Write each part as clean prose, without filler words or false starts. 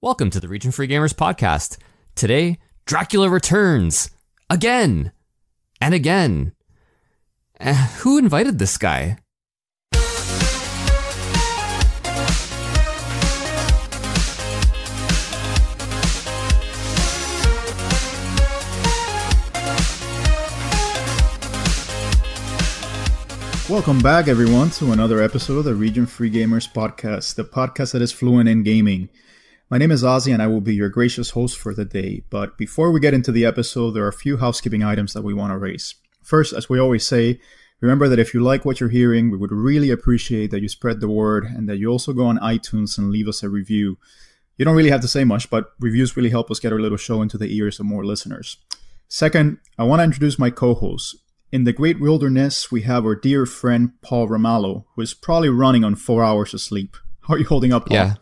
Welcome to the Region Free Gamers podcast. Today, Dracula returns. Again. And again. Who invited this guy? Welcome back, everyone, to another episode of the Region Free Gamers podcast, the podcast that is fluent in gaming. My name is Ozzy, and I will be your gracious host for the day. But before we get into the episode, there are a few housekeeping items that we want to raise. First, as we always say, remember that if you like what you're hearing, we would really appreciate that you spread the word and that you also go on iTunes and leave us a review. You don't really have to say much, but reviews really help us get our little show into the ears of more listeners. Second, I want to introduce my co-host. In the great wilderness, we have our dear friend Paul Ramallo, who is probably running on 4 hours of sleep. How are you holding up, Paul? Yeah,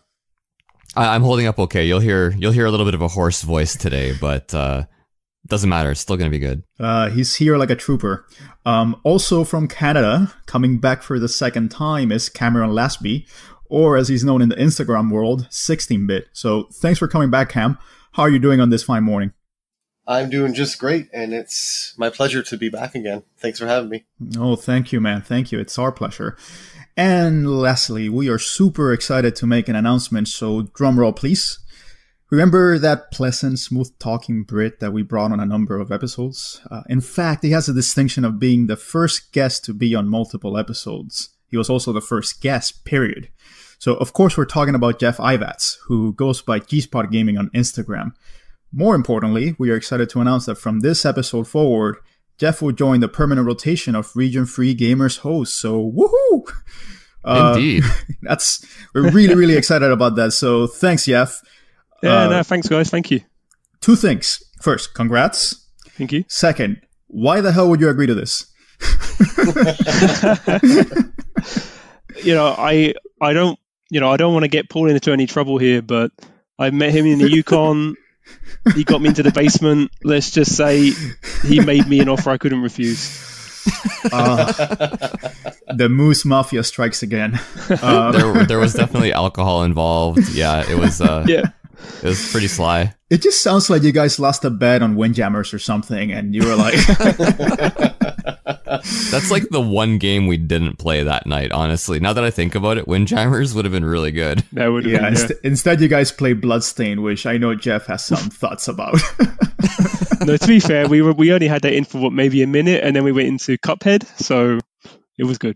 I'm holding up okay. You'll hear a little bit of a hoarse voice today, but doesn't matter. It's still going to be good. He's here like a trooper. Also from Canada, coming back for the second time, is Cameron Lasby, or as he's known in the Instagram world, 16-bit. So thanks for coming back, Cam. How are you doing on this fine morning? I'm doing just great, and it's my pleasure to be back again. Thanks for having me. Oh, thank you, man. Thank you. It's our pleasure. And lastly, we are super excited to make an announcement, so drum roll, please. Remember that pleasant, smooth-talking Brit that we brought on a number of episodes? In fact, he has the distinction of being the first guest to be on multiple episodes. He was also the first guest, period. So, of course, we're talking about Geoff Ivatts, who goes by G-Spot Gaming on Instagram. More importantly, we are excited to announce that from this episode forward, Geoff will join the permanent rotation of Region Free Gamers hosts. So, woohoo! Indeed. We're really, really excited about that. So, thanks, Geoff. No, thanks, guys. Thank you. Two things. First, congrats. Thank you. Second, why the hell would you agree to this? I don't want to get Paul into any trouble here, but I met him in the Yukon. He got me into the basement. Let's just say he made me an offer I couldn't refuse. The Moose Mafia strikes again. There was definitely alcohol involved. Yeah, it was. It was pretty sly. It just sounds like you guys lost a bet on Windjammers or something, and you were like... That's like the one game we didn't play that night, honestly. Now that I think about it, Windjammers would have been really good. That would have been, yeah. Instead, you guys played Bloodstain, which I know Geoff has some thoughts about. No, to be fair, we only had that in for maybe a minute, and then we went into Cuphead, so it was good.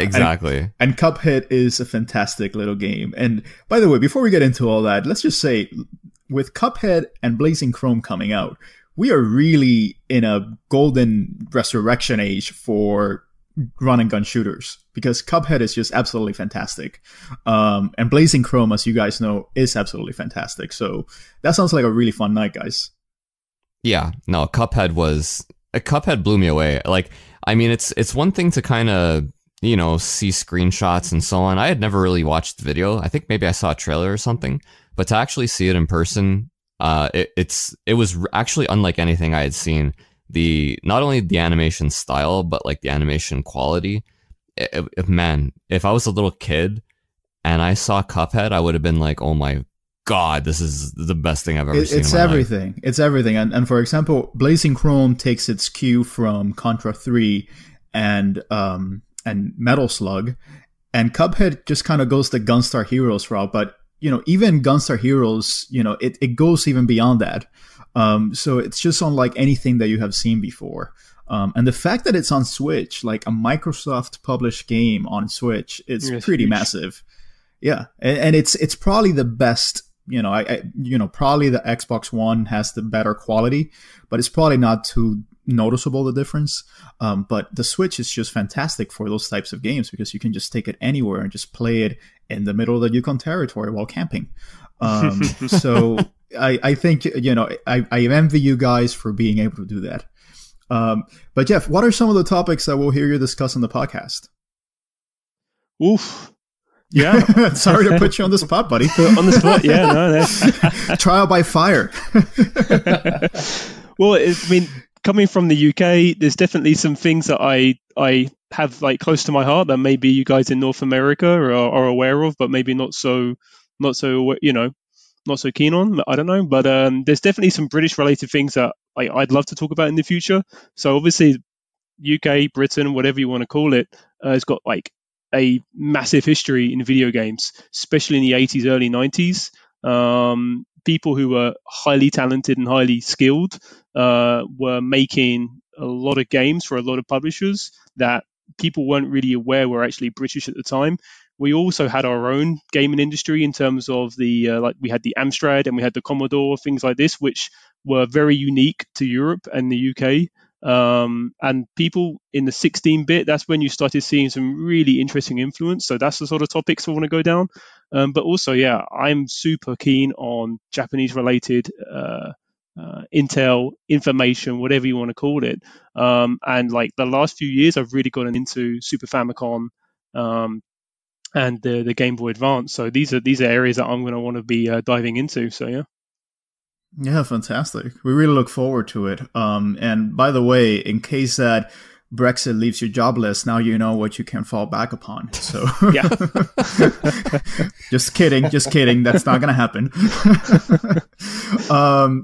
Exactly. And Cuphead is a fantastic little game. And by the way, before we get into all that, let's just say, with Cuphead and Blazing Chrome coming out, we are really in a golden resurrection age for run and gun shooters, because Cuphead is just absolutely fantastic. And Blazing Chrome, as you guys know, is absolutely fantastic. So that sounds like a really fun night, guys. Yeah, no, Cuphead blew me away. Like, I mean, it's one thing to kind of, see screenshots and so on. I had never really watched the video. I think maybe I saw a trailer or something, but to actually see it in person, it was actually unlike anything I had seen. Not only the animation style, but like the animation quality. Man, if I was a little kid and I saw Cuphead, I would have been like, oh my God, this is the best thing I've ever seen. It's everything. Life. It's everything. And for example, Blazing Chrome takes its cue from Contra 3 and Metal Slug, and Cuphead just kind of goes the Gunstar Heroes route. But even Gunstar Heroes, it goes even beyond that. So it's just unlike anything that you have seen before. And the fact that it's on Switch, like a Microsoft published game on Switch, is pretty massive. Yeah, and it's probably the best. Probably the Xbox One has the better quality, but it's probably not too noticeable, the difference. But the Switch is just fantastic for those types of games, because you can just take it anywhere and just play it in the middle of the Yukon Territory while camping. So I think, I envy you guys for being able to do that. But Geoff, what are some of the topics that we'll hear you discuss on the podcast? Oof. Yeah. Sorry to put you on the spot, buddy. On the spot, yeah. No. Trial by fire. Well, coming from the UK, there's definitely some things that I have like close to my heart that maybe you guys in North America are aware of, but maybe not so not so keen on. I don't know, but there's definitely some British related things that I'd love to talk about in the future. So obviously, UK, Britain, whatever you want to call it, has got like a massive history in video games, especially in the 80s, early 90s. People who were highly talented and highly skilled were making a lot of games for a lot of publishers that people weren't really aware were actually British at the time. We also had our own gaming industry in terms of the like we had the Amstrad and we had the Commodore, things like this, which were very unique to Europe and the UK. And people in the 16-bit, that's when you started seeing some really interesting influence. So that's the sort of topics I want to go down. But also, yeah, I'm super keen on Japanese-related intel, information, whatever you want to call it. And like the last few years, I've really gotten into Super Famicom and the Game Boy Advance. So these are areas that I'm going to want to be diving into. So yeah. Yeah, fantastic. We really look forward to it. And by the way, in case that Brexit leaves you jobless, now you know what you can fall back upon. So yeah. Just kidding. That's not gonna happen.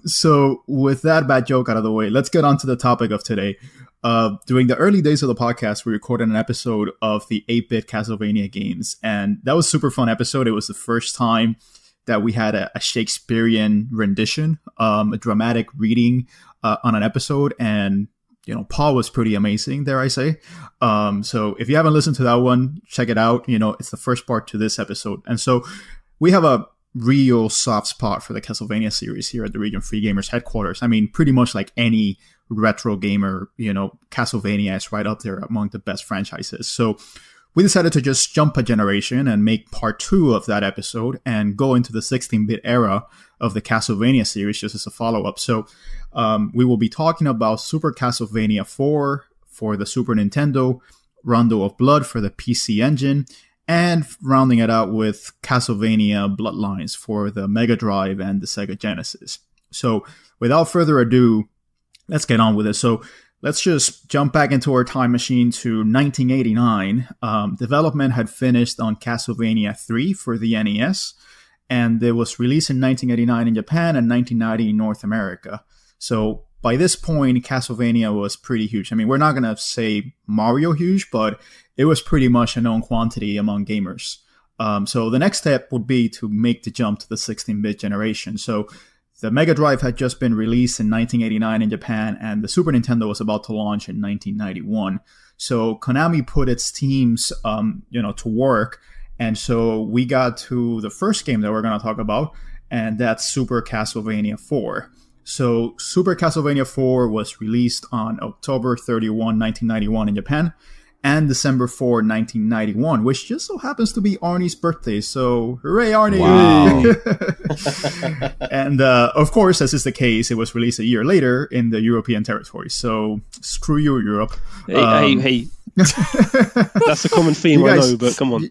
So with that bad joke out of the way, let's get on to the topic of today. During the early days of the podcast, we recorded an episode of the 8-bit Castlevania games, and that was a super fun episode. It was the first time that we had a Shakespearean rendition, a dramatic reading on an episode, and Paul was pretty amazing, dare I say. So if you haven't listened to that one, check it out. It's the first part to this episode. And so we have a real soft spot for the Castlevania series here at the Region Free Gamers headquarters. I mean, pretty much like any retro gamer, Castlevania is right up there among the best franchises. So we decided to just jump a generation and make part 2 of that episode and go into the 16-bit era of the Castlevania series just as a follow-up. So we will be talking about Super Castlevania IV for the Super Nintendo, Rondo of Blood for the PC Engine, and rounding it out with Castlevania Bloodlines for the Mega Drive and the Sega Genesis. So without further ado, let's get on with it. So let's just jump back into our time machine to 1989. Development had finished on Castlevania 3 for the NES, and it was released in 1989 in Japan and 1990 in North America. So by this point, Castlevania was pretty huge. I mean, we're not going to say Mario huge, but it was pretty much a known quantity among gamers. So the next step would be to make the jump to the 16-bit generation. So the Mega Drive had just been released in 1989 in Japan, and the Super Nintendo was about to launch in 1991. So Konami put its teams, to work, and so we got to the first game that we're going to talk about, and that's Super Castlevania IV. So Super Castlevania IV was released on October 31, 1991 in Japan, and December 4, 1991, which just so happens to be Arnie's birthday. So hooray, Arnie! Wow. And of course, as is the case, it was released a year later in the European territory. So screw you, Europe. Hey. That's a common theme, I know, but come on.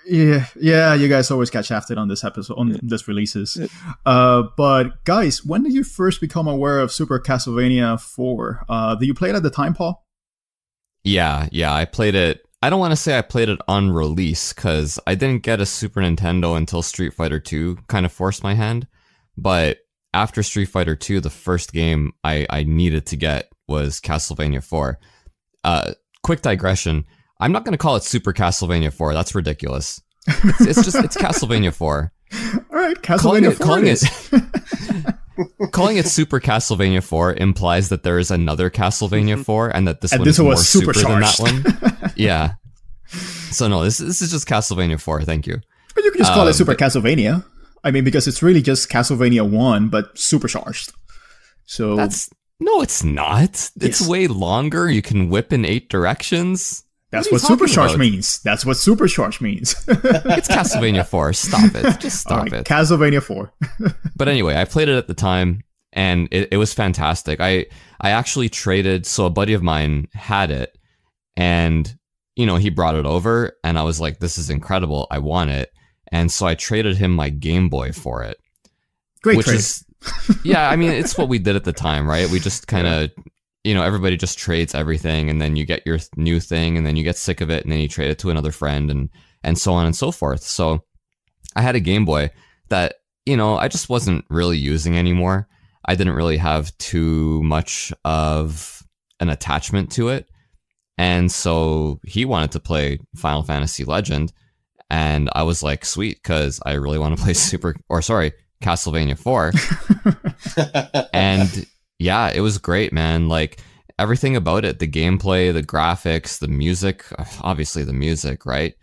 Yeah, you guys always catch shafted on this episode, on this releases. But guys, when did you first become aware of Super Castlevania 4? Did you play it at the time, Paul? Yeah, I played it. I don't want to say I played it on release, because I didn't get a Super Nintendo until Street Fighter 2 kind of forced my hand. But after Street Fighter 2, the first game I needed to get was Castlevania 4. Quick digression. I'm not going to call it Super Castlevania 4. That's ridiculous. It's Castlevania 4. All right, Castlevania 4 Calling it Super Castlevania 4 implies that there is another Castlevania 4 and that this one is more super than that one. Yeah. So no, this is just Castlevania 4. Thank you. But you can just call it Super Castlevania. I mean, because it's really just Castlevania 1, but supercharged. So no, it's not. It's way longer. You can whip in 8 directions. That's what supercharged means. That's what supercharged means. It's Castlevania 4. Stop it. Just stop it. Castlevania 4. But anyway, I played it at the time, and it was fantastic. I actually traded, so a buddy of mine had it, and, he brought it over, and I was like, this is incredible. I want it. And so I traded him my Game Boy for it. Great trade. Yeah, I mean, it's what we did at the time, right? We just kind of... everybody just trades everything, and then you get your new thing, and then you get sick of it, and then you trade it to another friend, and so on and so forth. So I had a Game Boy that I just wasn't really using anymore. I didn't really have too much of an attachment to it. And so he wanted to play Final Fantasy Legend. And I was like, sweet, because I really want to play Castlevania 4. And yeah, it was great, man. Like, everything about it, the gameplay, the graphics, the music, obviously the music, right?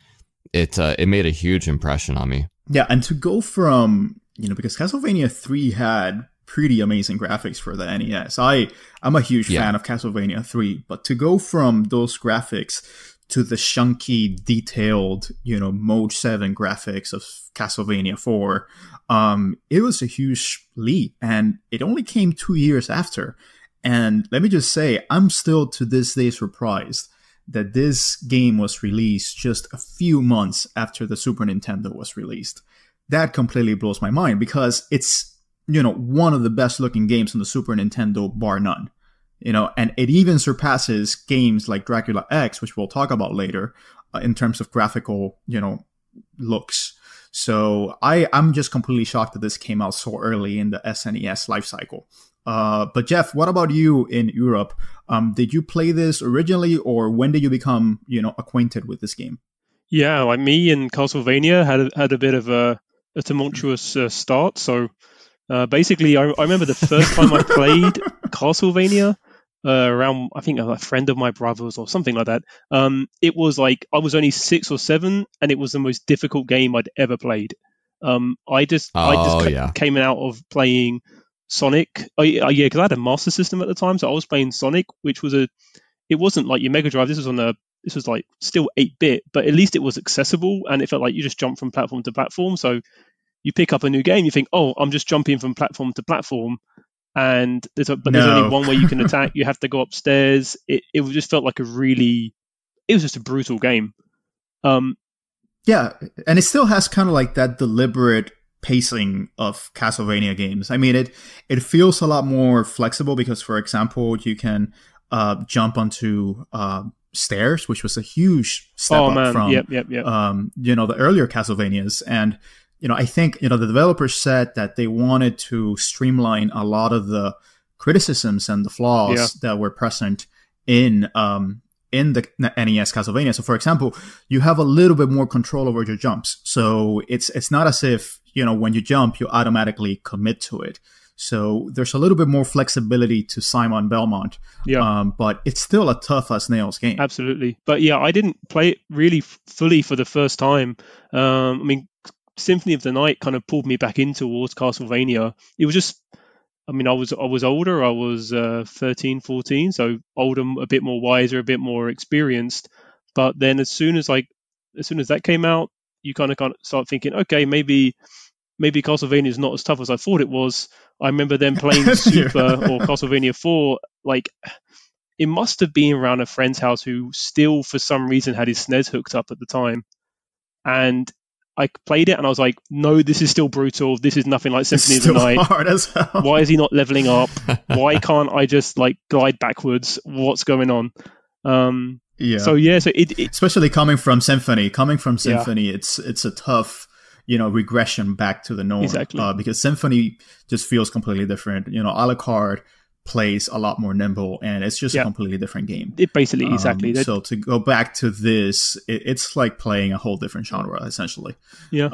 It made a huge impression on me. Yeah, and to go from, because Castlevania 3 had pretty amazing graphics for the NES. I'm a huge fan of Castlevania 3, but to go from those graphics to the chunky, detailed, Mode 7 graphics of Castlevania 4, it was a huge leap, and it only came 2 years after. And let me just say, I'm still to this day surprised that this game was released just a few months after the Super Nintendo was released. That completely blows my mind, because it's, one of the best looking games on the Super Nintendo, bar none. And it even surpasses games like Dracula X, which we'll talk about later, in terms of graphical, looks. So I'm just completely shocked that this came out so early in the SNES life cycle. But Geoff, what about you in Europe? Did you play this originally, or when did you become, acquainted with this game? Yeah, like me and Castlevania had a bit of a tumultuous start. So basically, I remember the first time I played Castlevania around, I think, a friend of my brother's or something like that. It was like I was only 6 or 7, and it was the most difficult game I'd ever played. I just came out of playing Sonic. Because I had a Master System at the time, so I was playing Sonic, which was it wasn't like your Mega Drive. This was like still 8-bit, but at least it was accessible, and it felt like you just jumped from platform to platform. So you pick up a new game, you think, oh, I'm just jumping from platform to platform, and there's only one way you can attack. You have to go upstairs. It just felt like it was just a brutal game. Yeah, and it still has kind of like that deliberate pacing of Castlevania games. I mean, it feels a lot more flexible because, for example, you can jump onto stairs, which was a huge step up from the earlier Castlevanias. And I think the developers said that they wanted to streamline a lot of the criticisms and the flaws that were present in the NES Castlevania. So, for example, you have a little bit more control over your jumps. So it's not as if when you jump, you automatically commit to it. So there's a little bit more flexibility to Simon Belmont. But it's still a tough as nails game. Absolutely. But yeah, I didn't play it really fully for the first time. I mean, Symphony of the Night kind of pulled me back in towards Castlevania. It was just, I was older. I was 13, 14, so older, a bit more wiser, a bit more experienced. But then as soon as that came out, you kind of start thinking, okay, maybe Castlevania is not as tough as I thought it was. I remember them playing Super or Castlevania 4. Like, it must have been around a friend's house who still, for some reason, had his SNES hooked up at the time. And I played it and I was like, no, this is still brutal. This is nothing like Symphony of the Night. Hard as hell. Why is he not leveling up? Why can't I just glide backwards? What's going on? So it especially coming from Symphony, it's a tough, regression back to the norm. Exactly. Because Symphony just feels completely different. Alucard plays a lot more nimble, and it's just a completely different game. It basically, exactly. So to go back to this, it's like playing a whole different genre, essentially. Yeah.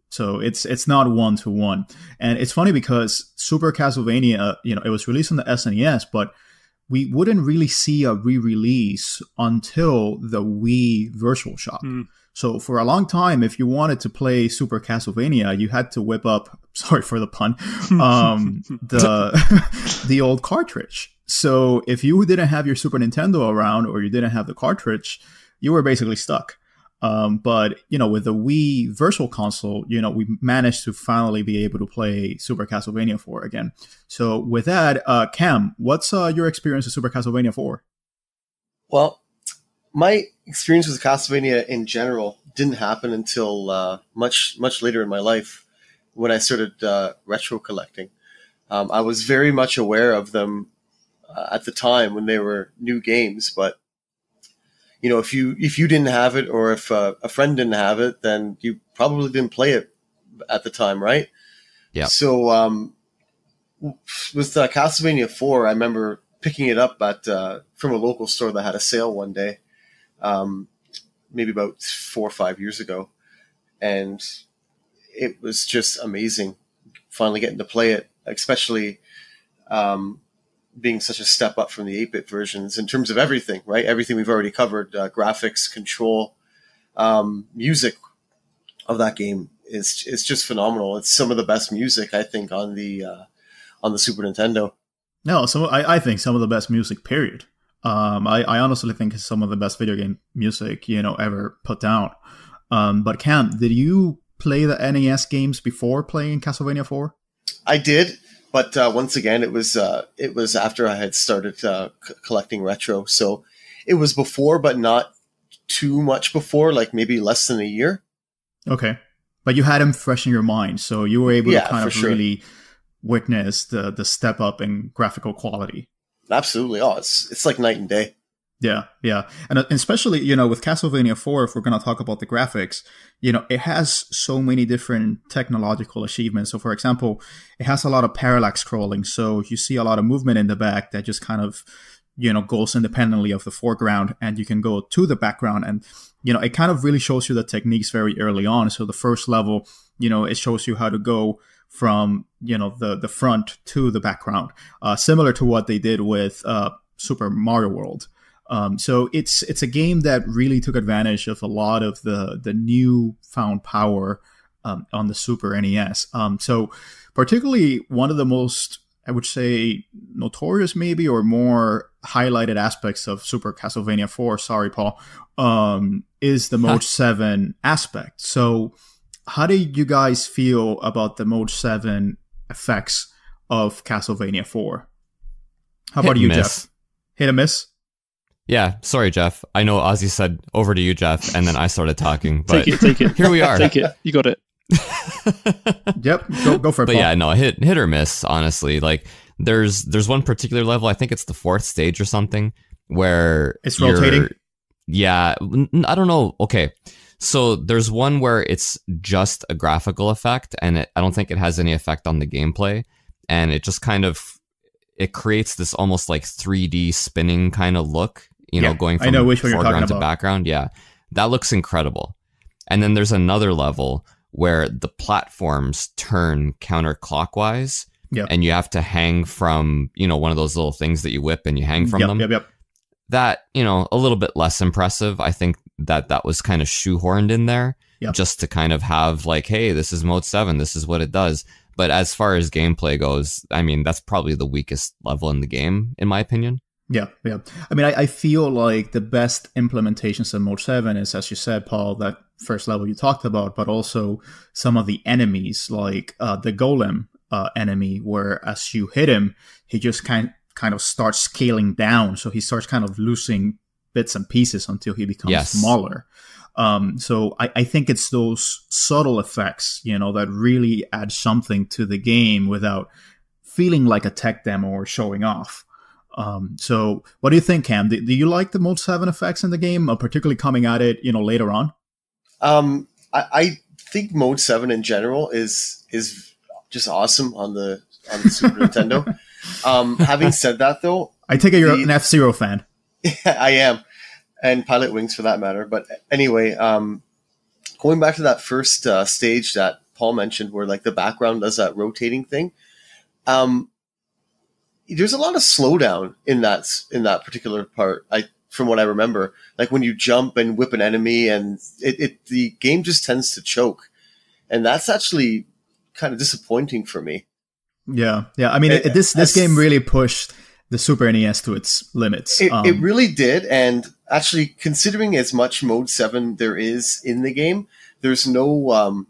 So it's not 1-to-1. And it's funny because Super Castlevania, it was released on the SNES, but we wouldn't really see a re-release until the Wii Virtual Shop. So for a long time, if you wanted to play Super Castlevania, you had to whip up, sorry for the pun, the old cartridge. So if you didn't have your Super Nintendo around, or you didn't have the cartridge, you were basically stuck. But with the Wii Virtual Console, we managed to finally be able to play Super Castlevania 4 again. So with that, Cam, what's your experience with Super Castlevania 4? Well, my experience with Castlevania in general didn't happen until much later in my life, when I started retro collecting. I was very much aware of them at the time when they were new games, but if you didn't have it, or if a friend didn't have it, then you probably didn't play it at the time, right? Yeah. So with Castlevania IV, I remember picking it up at from a local store that had a sale one day, maybe about 4 or 5 years ago, and it was just amazing. Finally getting to play it, especially being such a step up from the 8-bit versions in terms of everything, right? Everything we've already covered, graphics, control, music of that game is just phenomenal. It's some of the best music, I think, on the Super Nintendo. No, so I think some of the best music, period. I honestly think it's some of the best video game music, ever put down. But Cam, did you play the NES games before playing Castlevania 4? I did, but once again, it was after I had started collecting retro. So it was before, but not too much before, like maybe less than a year. Okay. But you had them fresh in your mind, so you were able to kind of really witness the step up in graphical quality. Absolutely. Oh, it's like night and day. Yeah, yeah. And especially, with Castlevania 4, if we're going to talk about the graphics, it has so many different technological achievements. So, for example, it has a lot of parallax scrolling. So you see a lot of movement in the back that just kind of, goes independently of the foreground, and you can go to the background. And, it kind of really shows you the techniques very early on. So the first level, it shows you how to go from, the front to the background, similar to what they did with Super Mario World. So it's a game that really took advantage of a lot of the newfound power on the Super NES. So particularly one of the most, I would say, notorious maybe or more highlighted aspects of Super Castlevania 4, sorry, Paul, is the Mode 7 aspect. So how do you guys feel about the Mode 7 effects of Castlevania 4? How about you, Geoff? Hit or miss? Yeah, sorry, Geoff. I know Ozzy said over to you, Geoff, and then I started talking. But take it. Here we are. Take it. You got it. Yep, go for it, But Paul. yeah, no, hit or miss, honestly. Like, there's one particular level, I think it's the 4th stage or something, where it's rotating. Yeah, I don't know. Okay, so there's one where it's just a graphical effect, and I don't think it has any effect on the gameplay, and it just kind of it creates this almost like 3D spinning kind of look, going from foreground to background. Yeah, that looks incredible. And then there's another level where the platforms turn counterclockwise, and you have to hang from, one of those little things that you whip and you hang from them. Yep. That, a little bit less impressive. I think that was kind of shoehorned in there just to kind of have like, hey, this is Mode 7, this is what it does. But as far as gameplay goes, I mean, that's probably the weakest level in the game, in my opinion. Yeah. I mean, I feel like the best implementations of Mode 7 is, as you said, Paul, that first level you talked about, but also some of the enemies, like the Golem enemy, where as you hit him, he just kind of starts scaling down. So he starts kind of losing bits and pieces until he becomes smaller. So I think it's those subtle effects, that really add something to the game without feeling like a tech demo or showing off. So what do you think, Cam? Do you like the Mode 7 effects in the game, particularly coming at it, later on? I think Mode 7 in general is just awesome on the Super Nintendo. Having said that, though, I take it you're an F-Zero fan. Yeah, I am, and Pilot Wings for that matter. But anyway, going back to that first stage that Paul mentioned, where like the background does that rotating thing, there's a lot of slowdown in that particular part. From what I remember, like when you jump and whip an enemy, and the game just tends to choke, and that's actually kind of disappointing for me. Yeah. I mean, this game really pushed the Super NES to its limits. It really did, and actually, considering as much Mode 7 there is in the game, there's no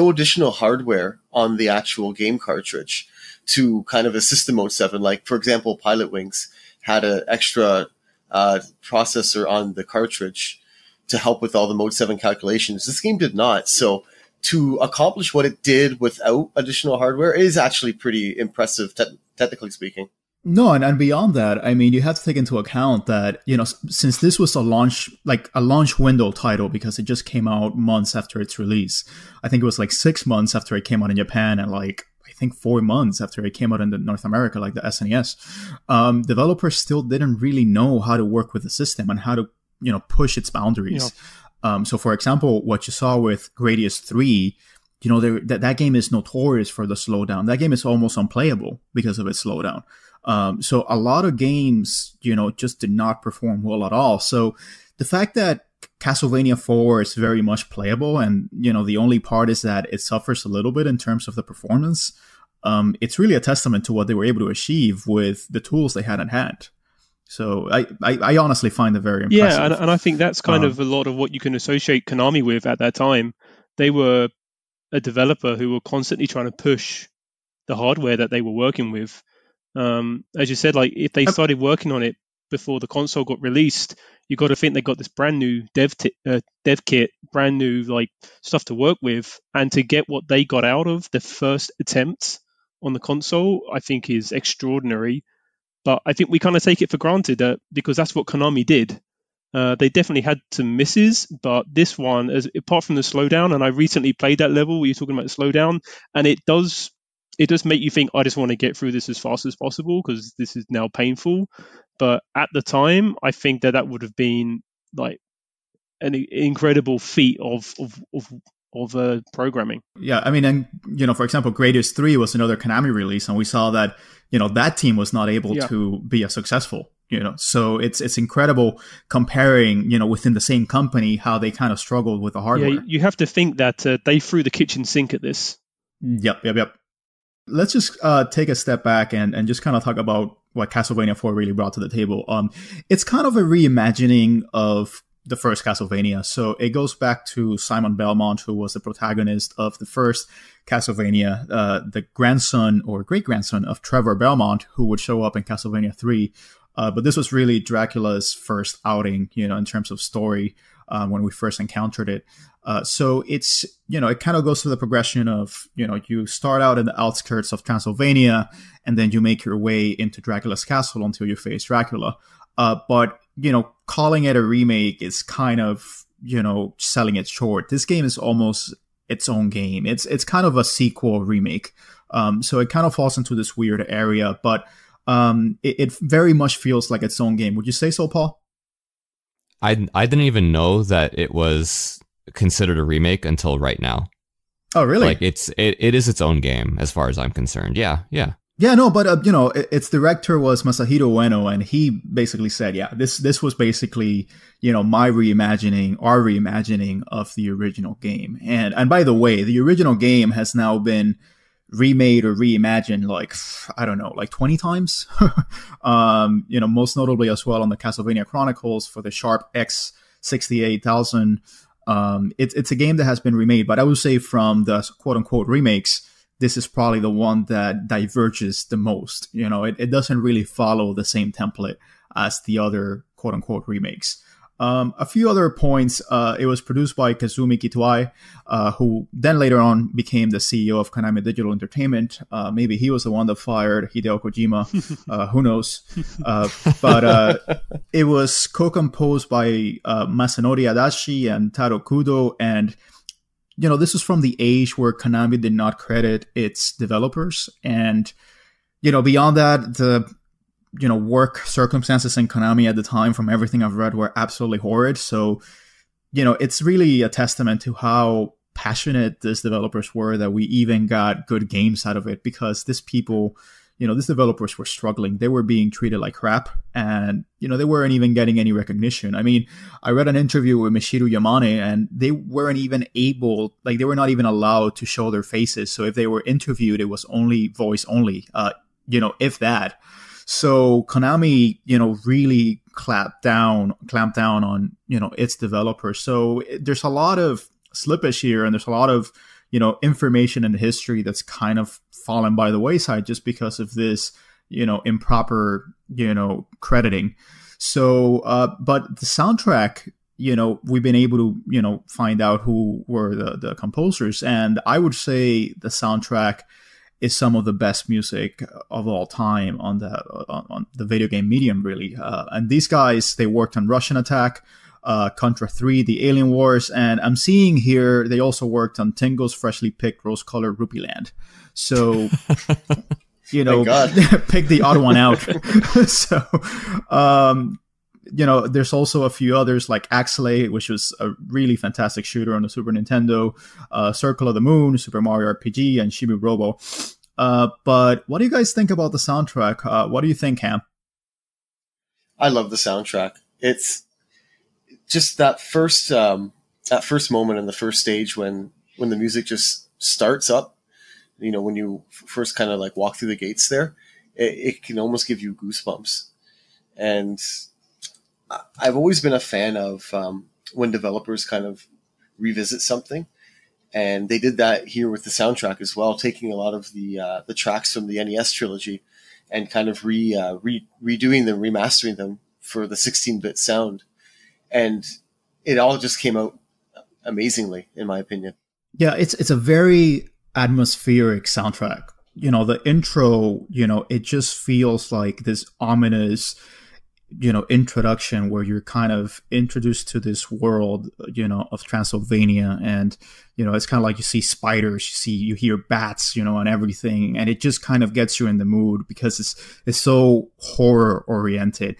additional hardware on the actual game cartridge to kind of assist the Mode 7. Like, for example, Pilot Wings had an extra processor on the cartridge to help with all the Mode 7 calculations. This game did not. So to accomplish what it did without additional hardware is actually pretty impressive, technically speaking. No, and beyond that, I mean, you have to take into account that, since this was a launch window title, because it just came out months after its release. I think it was like 6 months after it came out in Japan, and like, I think 4 months after it came out in North America, like the SNES, developers still didn't really know how to work with the system and how to, push its boundaries. Yeah. So for example, what you saw with Gradius 3, that game is notorious for the slowdown. That game is almost unplayable because of its slowdown. So a lot of games, just did not perform well at all. So the fact that Castlevania IV is very much playable, and the only part is that it suffers a little bit in terms of the performance. It's really a testament to what they were able to achieve with the tools they had at hand. So I honestly find it very impressive. Yeah, and I think that's kind of a lot of what you can associate Konami with at that time. They were a developer who were constantly trying to push the hardware that they were working with. As you said, like if they started working on it before the console got released, you got to think they got this brand new dev kit, brand new like stuff to work with, and to get what they got out of the first attempt on the console, I think is extraordinary. But I think we kind of take it for granted because that's what Konami did. They definitely had some misses, but this one, apart from the slowdown, and I recently played that level where you're talking about the slowdown, and it does make you think, I just want to get through this as fast as possible because this is now painful. But at the time, I think that would have been like an incredible feat of programming. Yeah, I mean, and for example, Gradius 3 was another Konami release, and we saw that that team was not able to be as successful. So it's incredible comparing within the same company how they kind of struggled with the hardware. Yeah, you have to think that they threw the kitchen sink at this. Yep. Let's just take a step back and just kind of talk about what Castlevania IV really brought to the table. It's kind of a reimagining of the first Castlevania. So it goes back to Simon Belmont, who was the protagonist of the first Castlevania, the grandson or great-grandson of Trevor Belmont, who would show up in Castlevania 3. But this was really Dracula's first outing, in terms of story, when we first encountered it. So it's, it kind of goes through the progression of, you start out in the outskirts of Transylvania, and then you make your way into Dracula's castle until you face Dracula. But, calling it a remake is kind of, selling it short. This game is almost its own game. It's kind of a sequel remake. So it kind of falls into this weird area, but it very much feels like its own game. Would you say so, Paul? I didn't even know that it was considered a remake until right now. Oh, really? Like it is its own game as far as I'm concerned. Yeah. Yeah, no, but its director was Masahiro Ueno, and he basically said, yeah, this was basically, my reimagining, our reimagining of the original game. And by the way, the original game has now been remade or reimagined like, I don't know, like 20 times. Most notably as well on the Castlevania Chronicles for the Sharp X 68000. It's a game that has been remade, but I would say from the quote unquote remakes, this is probably the one that diverges the most. It doesn't really follow the same template as the other quote unquote remakes. A few other points. It was produced by Kazumi Kitoi, who then later on became the CEO of Konami Digital Entertainment. Maybe he was the one that fired Hideo Kojima. Who knows? But it was co-composed by Masanori Adachi and Taro Kudo. And, this was from the age where Konami did not credit its developers. And, beyond that, the work circumstances in Konami at the time, from everything I've read, were absolutely horrid. So, it's really a testament to how passionate these developers were that we even got good games out of it, because these developers were struggling. They were being treated like crap, and, they weren't even getting any recognition. I mean, I read an interview with Michiru Yamane, and they weren't even able, they were not even allowed to show their faces. So if they were interviewed, it was only voice only, if that. So Konami, really clamped down on, its developers. So there's a lot of slippage here, and there's a lot of, information and history that's kind of fallen by the wayside just because of this, improper, crediting. So, but the soundtrack, we've been able to, find out who were the composers. And I would say the soundtrack is some of the best music of all time on the video game medium, really. And these guys, they worked on Russian Attack, Contra 3, the Alien Wars, and I'm seeing here they also worked on Tingo's freshly picked rose-colored Rupee Land. So, you know, pick the odd one out. So, you know, there's also a few others like Axelay, which was a really fantastic shooter on the Super Nintendo, Circle of the Moon, Super Mario RPG, and Shibu Robo. But what do you guys think about the soundtrack? What do you think, Cam? I love the soundtrack. It's just that first moment in the first stage when the music just starts up. You know, when you first kind of like walk through the gates there, it can almost give you goosebumps. And I've always been a fan of when developers kind of revisit something, and they did that here with the soundtrack as well, taking a lot of the tracks from the NES trilogy and kind of redoing them, remastering them for the 16-bit sound, and it all just came out amazingly, in my opinion. Yeah, it's a very atmospheric soundtrack. You know, the intro, you know, it just feels like this ominous, you know, introduction where you're kind of introduced to this world, you know, of Transylvania. And, you know, it's kind of like you see spiders, you hear bats, you know, and everything. And it just kind of gets you in the mood because it's so horror oriented.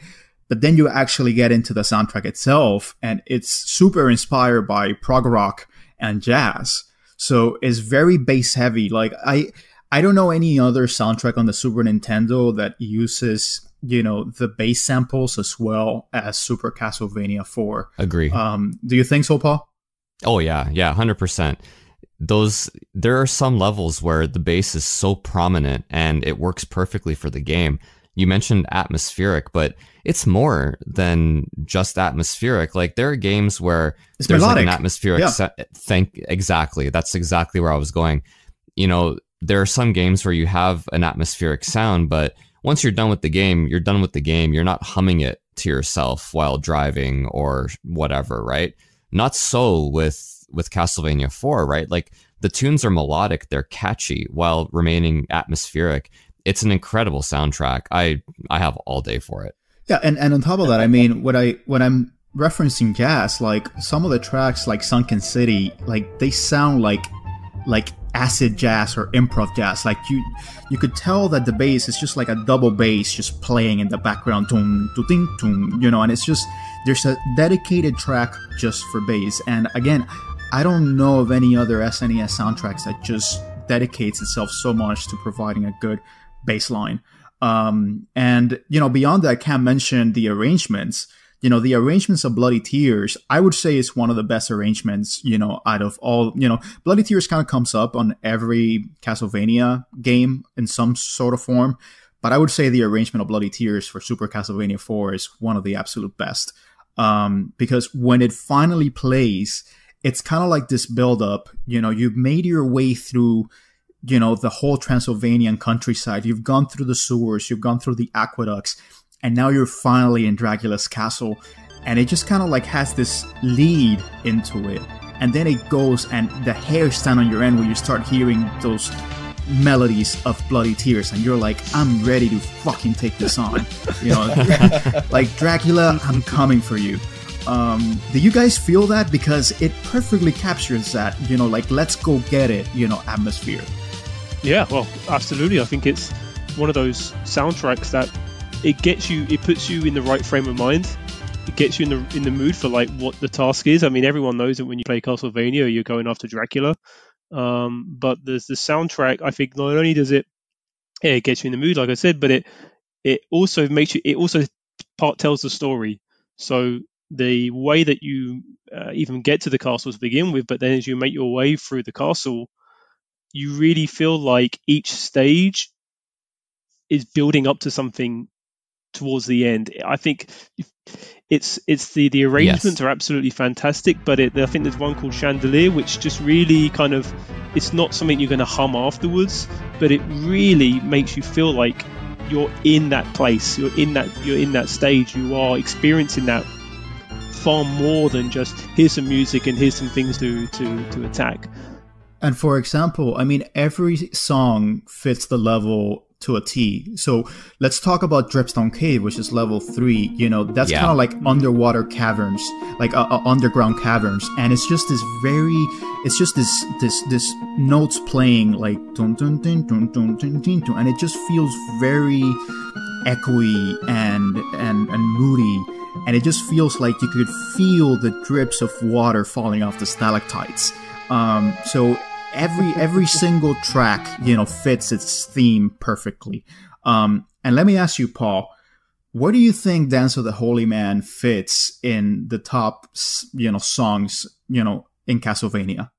But then you actually get into the soundtrack itself, and it's super inspired by prog rock and jazz. So it's very bass heavy. Like I don't know any other soundtrack on the Super Nintendo that uses, you know, the bass samples as well as Super Castlevania 4. Agree. Do you think so, Paul? Oh yeah, 100%. There are some levels where the bass is so prominent and it works perfectly for the game. You mentioned atmospheric, but it's more than just atmospheric. Like there are games where there's melodic, like an atmospheric exactly. That's exactly where I was going. You know, there are some games where you have an atmospheric sound, but once you're done with the game, you're done with the game. You're not humming it to yourself while driving or whatever, right? Not so with Castlevania 4, right? Like the tunes are melodic, they're catchy while remaining atmospheric. It's an incredible soundtrack. I have all day for it. Yeah, and on top of that, I mean, when I'm referencing jazz, like some of the tracks like Sunken City, like they sound like acid jazz or improv jazz. Like you could tell that the bass is just like a double bass just playing in the background, dum, ding, dum, you know, and it's just, there's a dedicated track just for bass. And again, I don't know of any other SNES soundtracks that just dedicates itself so much to providing a good bass line. And, you know, beyond that, Cam mentioned the arrangements. You know, the arrangements of Bloody Tears, I would say is one of the best arrangements, you know, out of all, you know, Bloody Tears kind of comes up on every Castlevania game in some sort of form. But I would say the arrangement of Bloody Tears for Super Castlevania 4 is one of the absolute best. Because when it finally plays, it's kind of like this build-up. You know, you've made your way through, you know, the whole Transylvanian countryside. You've gone through the sewers, you've gone through the aqueducts, and now you're finally in Dracula's castle. And it just kind of like has this lead into it. And then it goes and the hair stand on your end when you start hearing those melodies of Bloody Tears. And you're like, I'm ready to fucking take this on. You know, like Dracula, I'm coming for you. Do you guys feel that? Because it perfectly captures that, you know, like, let's go get it, you know, atmosphere. Yeah, well, absolutely. I think it's one of those soundtracks that it puts you in the right frame of mind. It gets you in the mood for like what the task is. I mean, everyone knows that when you play Castlevania, you're going after Dracula. But there's the soundtrack. I think not only does it gets you in the mood, like I said, but it also tells the story. So the way that you even get to the castle to begin with, but then as you make your way through the castle, you really feel like each stage is building up to something towards the end. I think it's the arrangements are absolutely fantastic, but I think there's one called Chandelier, which just really kind of, it's not something you're going to hum afterwards, but it really makes you feel like you're in that place, you're in that stage, you are experiencing that far more than just here's some music and here's some things to attack. And for example, I mean, every song fits the level to a T. So let's talk about Dripstone Cave, which is level 3. You know, that's kind of like underwater caverns, like underground caverns, and it's just this this notes playing like dun dun dun dun dun dun dun dun, and it just feels very echoey and moody, and it just feels like you could feel the drips of water falling off the stalactites. So every single track, you know, fits its theme perfectly. And let me ask you, Paul, where do you think Dance of the Holy Man fits in the top, you know, songs, you know, in Castlevania?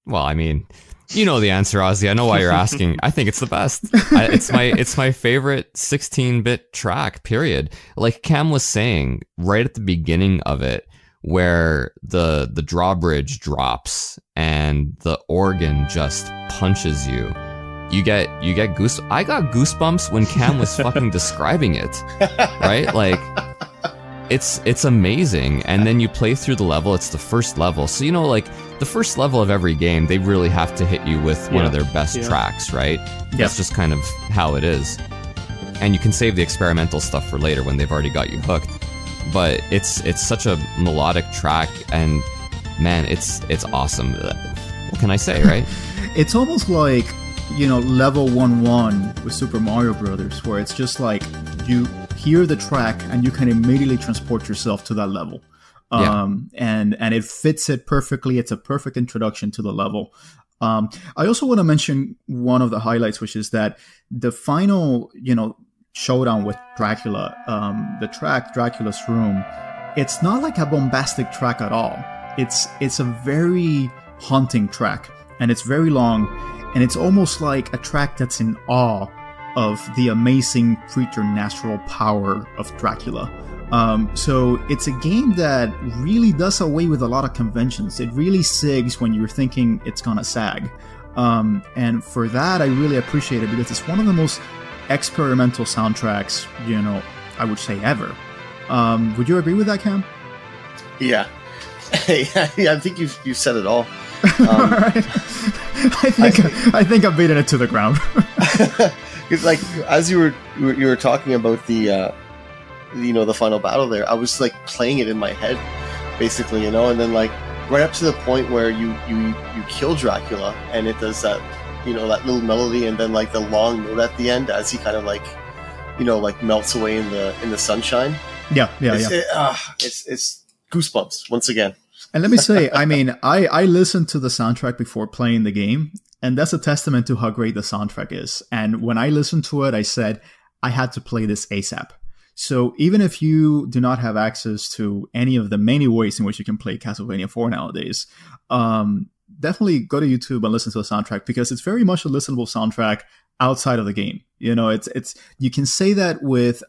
Well, I mean, you know the answer, Ozzy. I know why you're asking. I think it's the best. It's my favorite 16-bit track, period. Like Cam was saying right at the beginning of it, where the drawbridge drops and the organ just punches you. You get I got goosebumps when Cam was fucking describing it. Right? Like it's amazing. And then you play through the level, it's the first level. So you know, like the first level of every game, they really have to hit you with one of their best tracks, right? That's just kind of how it is. And you can save the experimental stuff for later when they've already got you hooked. But it's such a melodic track, and man, it's awesome. What can I say, right? It's almost like, you know, level 1-1 with Super Mario Brothers, where it's just like you hear the track and you can immediately transport yourself to that level. And it fits it perfectly. It's a perfect introduction to the level. I also want to mention one of the highlights, which is that the final, you know, showdown with Dracula, the track Dracula's Room, it's not like a bombastic track at all. It's a very haunting track, and it's very long, and it's almost like a track that's in awe of the amazing preternatural power of Dracula. So it's a game that really does away with a lot of conventions. It really zigs when you're thinking it's gonna sag. And for that, I really appreciate it, because it's one of the most experimental soundtracks, you know, I would say ever. Would you agree with that, Cam? Yeah. I think you said it all. All right. I think I'm beating it to the ground. It's like, as you were talking about the you know, the final battle there, I was like playing it in my head, basically, you know, and then like right up to the point where you kill Dracula, and it does that, you know, that little melody, and then like the long note at the end as he kind of like, you know, like melts away in the sunshine. It's goosebumps once again. And let me say, I mean, I listened to the soundtrack before playing the game, and that's a testament to how great the soundtrack is. And when I listened to it, I said, I had to play this ASAP. So even if you do not have access to any of the many ways in which you can play Castlevania IV nowadays, definitely go to YouTube and listen to the soundtrack, because it's very much a listenable soundtrack outside of the game. You know, it's you can say that with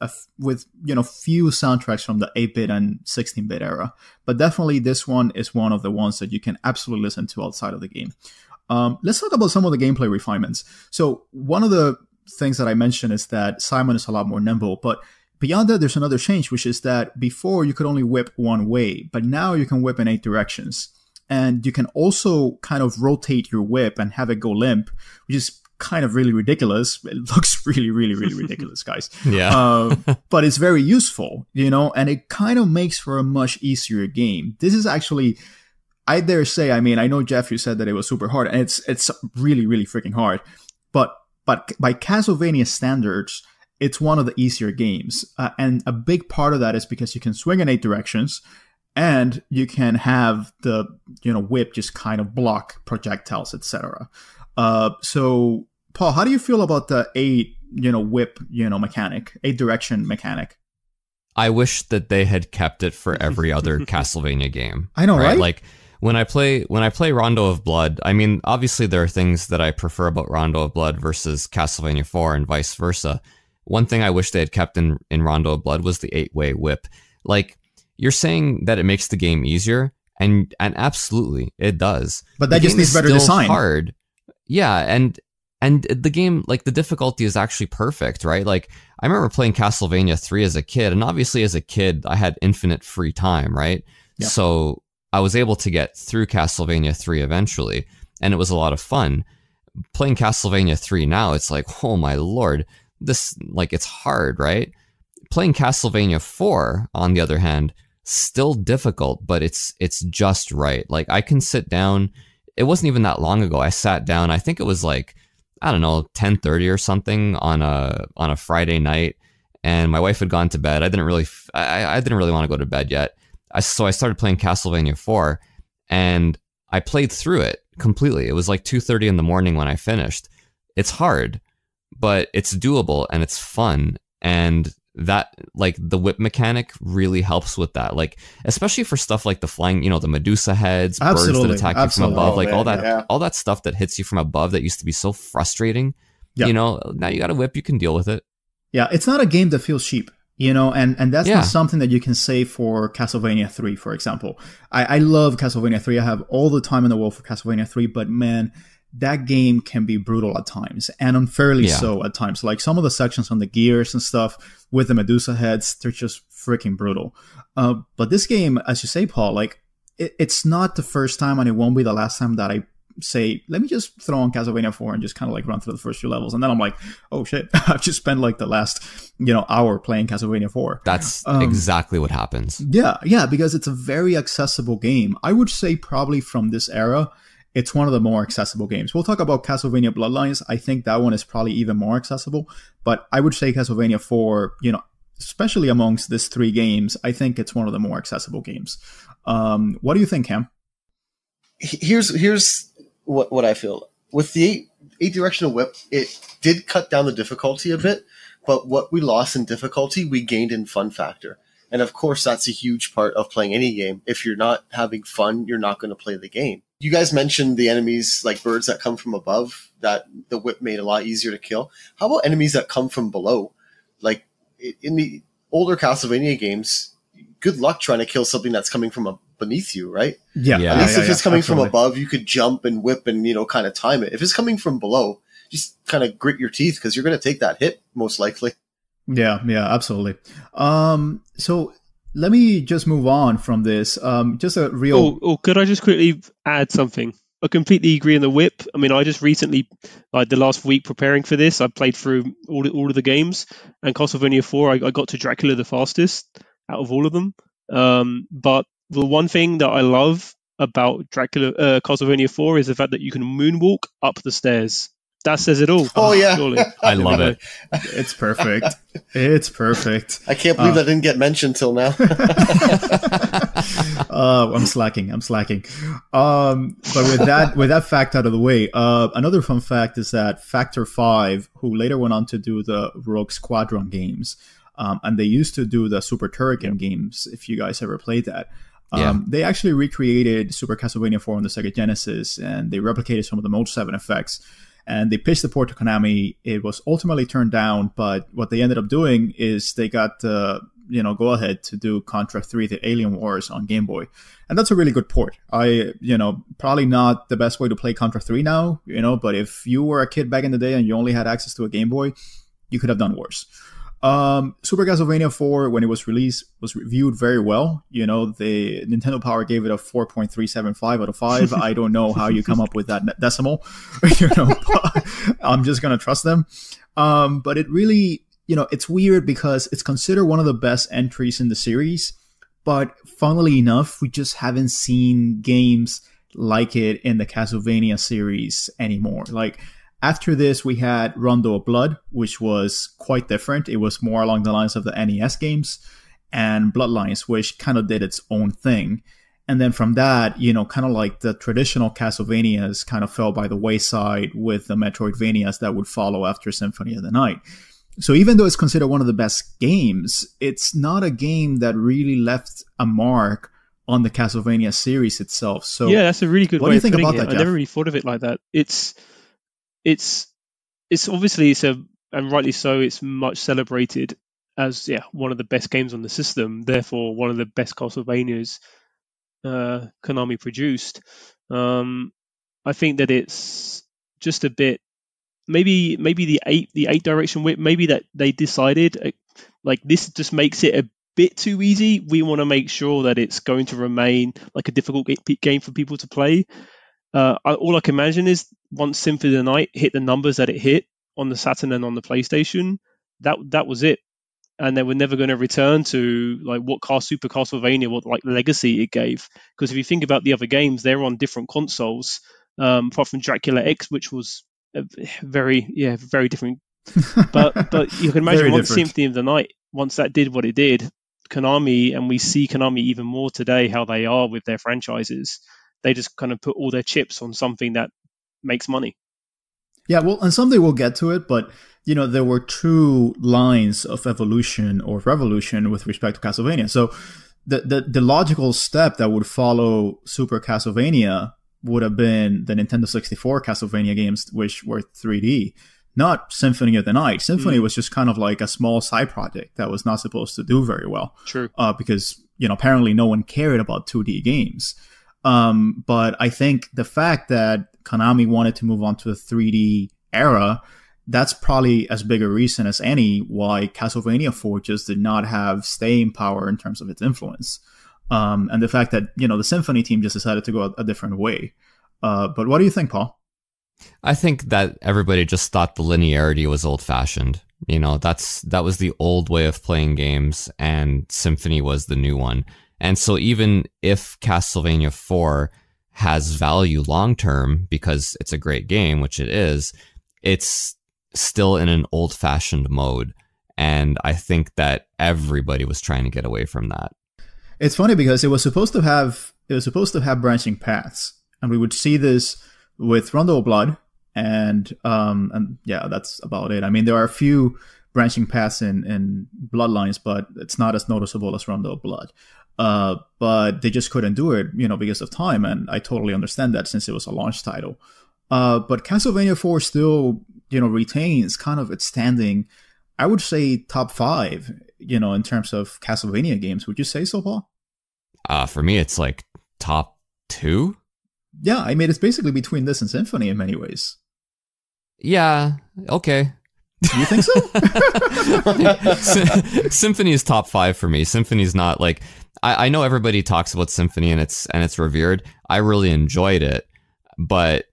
you know, few soundtracks from the 8-bit and 16-bit era, but definitely this one is one of the ones that you can absolutely listen to outside of the game. Let's talk about some of the gameplay refinements. So one of the things that I mentioned is that Simon is a lot more nimble, but beyond that, there's another change, which is that before you could only whip one way, but now you can whip in 8 directions. And you can also kind of rotate your whip and have it go limp, which is kind of really ridiculous. It looks really, really, really ridiculous, guys. Yeah. But it's very useful, you know, and it kind of makes for a much easier game. This is actually, I dare say, I mean, I know, Geoff, you said that it was super hard, and it's really, really freaking hard. But by Castlevania standards, it's one of the easier games. And a big part of that is because you can swing in 8 directions, and you can have the, you know, whip just kind of block projectiles, etc. So, Paul, how do you feel about the 8, you know, whip, you know, mechanic, 8 direction mechanic? I wish that they had kept it for every other Castlevania game. I know, right? Like when I play Rondo of Blood, I mean, obviously there are things that I prefer about Rondo of Blood versus Castlevania IV and vice versa. One thing I wish they had kept in Rondo of Blood was the 8-way whip. Like, you're saying that it makes the game easier, and absolutely it does. But that just needs better design. Hard. Yeah, and the game, like, the difficulty is actually perfect, right? Like, I remember playing Castlevania 3 as a kid, and obviously as a kid I had infinite free time, right? Yeah. So I was able to get through Castlevania 3 eventually, and it was a lot of fun. Playing Castlevania 3 now, it's like, oh my lord, this, like, it's hard, right? Playing Castlevania 4, on the other hand, still difficult, but it's just right. Like, I can sit down. It wasn't even that long ago. I sat down. I think it was like, I don't know, 10:30 or something on a Friday night, and my wife had gone to bed. I didn't really want to go to bed yet. So I started playing Castlevania 4, and I played through it completely. It was like 2:30 in the morning when I finished. It's hard, but it's doable and it's fun. And that, like, the whip mechanic really helps with that. Like, especially for stuff like the flying, the Medusa heads, birds that attack you from above, like all that stuff that hits you from above that used to be so frustrating. Now you got a whip, you can deal with it. Yeah, it's not a game that feels cheap. And that's not something that you can say for Castlevania 3, for example. I love Castlevania 3. I have all the time in the world for Castlevania 3, but man, that game can be brutal at times, and unfairly so at times. Like, some of the sections on the gears and stuff with the Medusa heads, they're just freaking brutal. But this game, as you say, Paul, like, it's not the first time, and it won't be the last time that I say, let me just throw on Castlevania 4 and just kind of like run through the first few levels, and then I'm like, oh shit, I've just spent like the last hour playing Castlevania 4. That's exactly what happens. Yeah, because it's a very accessible game. I would say probably from this era, it's one of the more accessible games. We'll talk about Castlevania Bloodlines. I think that one is probably even more accessible, but I would say Castlevania 4, especially amongst these 3 games, I think it's one of the more accessible games. What do you think, Cam? Here's what I feel. With the eight directional whip, it did cut down the difficulty a bit, but what we lost in difficulty, we gained in fun factor. And of course, that's a huge part of playing any game. If you're not having fun, you're not going to play the game. You guys mentioned the enemies, like birds that come from above, that the whip made a lot easier to kill. How about enemies that come from below? Like in the older Castlevania games, good luck trying to kill something that's coming from beneath you, right? Yeah. At least if it's coming from above, you could jump and whip and, kind of time it. If it's coming from below, just kind of grit your teeth because you're going to take that hit most likely. Yeah, absolutely. So let me just move on from this. Just a real... could I just quickly add something? I completely agree on the whip. I mean, I just recently, like the last week preparing for this, I played through all of the games, and Castlevania 4, I got to Dracula the fastest out of all of them. But the one thing that I love about Castlevania 4 is the fact that you can moonwalk up the stairs. That says it all. Oh, yeah. Surely. I love it. It's perfect. It's perfect. I can't believe that didn't get mentioned till now. I'm slacking. But with that fact out of the way, another fun fact is that Factor 5, who later went on to do the Rogue Squadron games, and they used to do the Super Turrican games, if you guys ever played that. They actually recreated Super Castlevania 4 on the Sega Genesis, and they replicated some of the Mode 7 effects. And they pitched the port to Konami. It was ultimately turned down, but what they ended up doing is they got go ahead to do Contra 3, the Alien Wars on Game Boy. And that's a really good port. Probably not the best way to play Contra 3 now, but if you were a kid back in the day and you only had access to a Game Boy, you could have done worse. Super Castlevania 4, when it was released, was reviewed very well. The Nintendo Power gave it a 4.375 out of 5. I don't know how you come up with that decimal, but I'm just going to trust them. But it really, it's weird because it's considered one of the best entries in the series. But funnily enough, we just haven't seen games like it in the Castlevania series anymore. Like, after this, we had Rondo of Blood, which was quite different. It was more along the lines of the NES games, and Bloodlines, which kind of did its own thing. And then from that, kind of like the traditional Castlevanias kind of fell by the wayside with the Metroidvanias that would follow after Symphony of the Night. So even though it's considered one of the best games, it's not a game that really left a mark on the Castlevania series itself. So yeah, that's a really good way of putting it. That, I never really thought of it like that. It's obviously and rightly so, it's much celebrated as one of the best games on the system, therefore one of the best Castlevanias Konami produced. I think that it's just a bit maybe the eight direction whip, maybe that they decided like this just makes it a bit too easy. We want to make sure that it's going to remain like a difficult game for people to play. All I can imagine is once Symphony of the Night hit the numbers that it hit, on the Saturn and on the PlayStation, that was it. And they were never going to return to like Super Castlevania, what like legacy it gave. Because if you think about the other games, they're on different consoles, apart from Dracula X, which was very different. But you can imagine once Symphony of the Night, once that did what it did, Konami, and we see Konami even more today, how they are with their franchises. They just kind of put all their chips on something that makes money. Yeah, well, and someday we'll get to it, but there were two lines of evolution or revolution with respect to Castlevania. So the logical step that would follow Super Castlevania would have been the Nintendo 64 Castlevania games, which were 3D, not Symphony of the Night. Symphony was just kind of like a small side project that was not supposed to do very well. True. Because, apparently no one cared about 2D games. But I think the fact that Konami wanted to move on to the 3D era, that's probably as big a reason as any why Castlevania IV just did not have staying power in terms of its influence. And the fact that, the Symphony team just decided to go a different way. But what do you think, Paul? I think that everybody just thought the linearity was old-fashioned. That was the old way of playing games, and Symphony was the new one. And so even if Castlevania IV has value long-term, because it's a great game, which it is, it's still in an old-fashioned mode. And I think that everybody was trying to get away from that. It's funny because it was supposed to have branching paths, and we would see this with Rondo of Blood, and yeah, that's about it. I mean, there are a few branching paths in Bloodlines, but it's not as noticeable as Rondo of Blood. But they just couldn't do it, because of time, and I totally understand that since it was a launch title. But Castlevania IV still, retains kind of its standing. I would say top 5, in terms of Castlevania games. Would you say so, Paul? For me, it's like top 2. Yeah, I mean, it's basically between this and Symphony in many ways. Yeah, okay. You think so? Symphony is top 5 for me. Symphony's not like... I know everybody talks about Symphony and it's revered. I really enjoyed it, but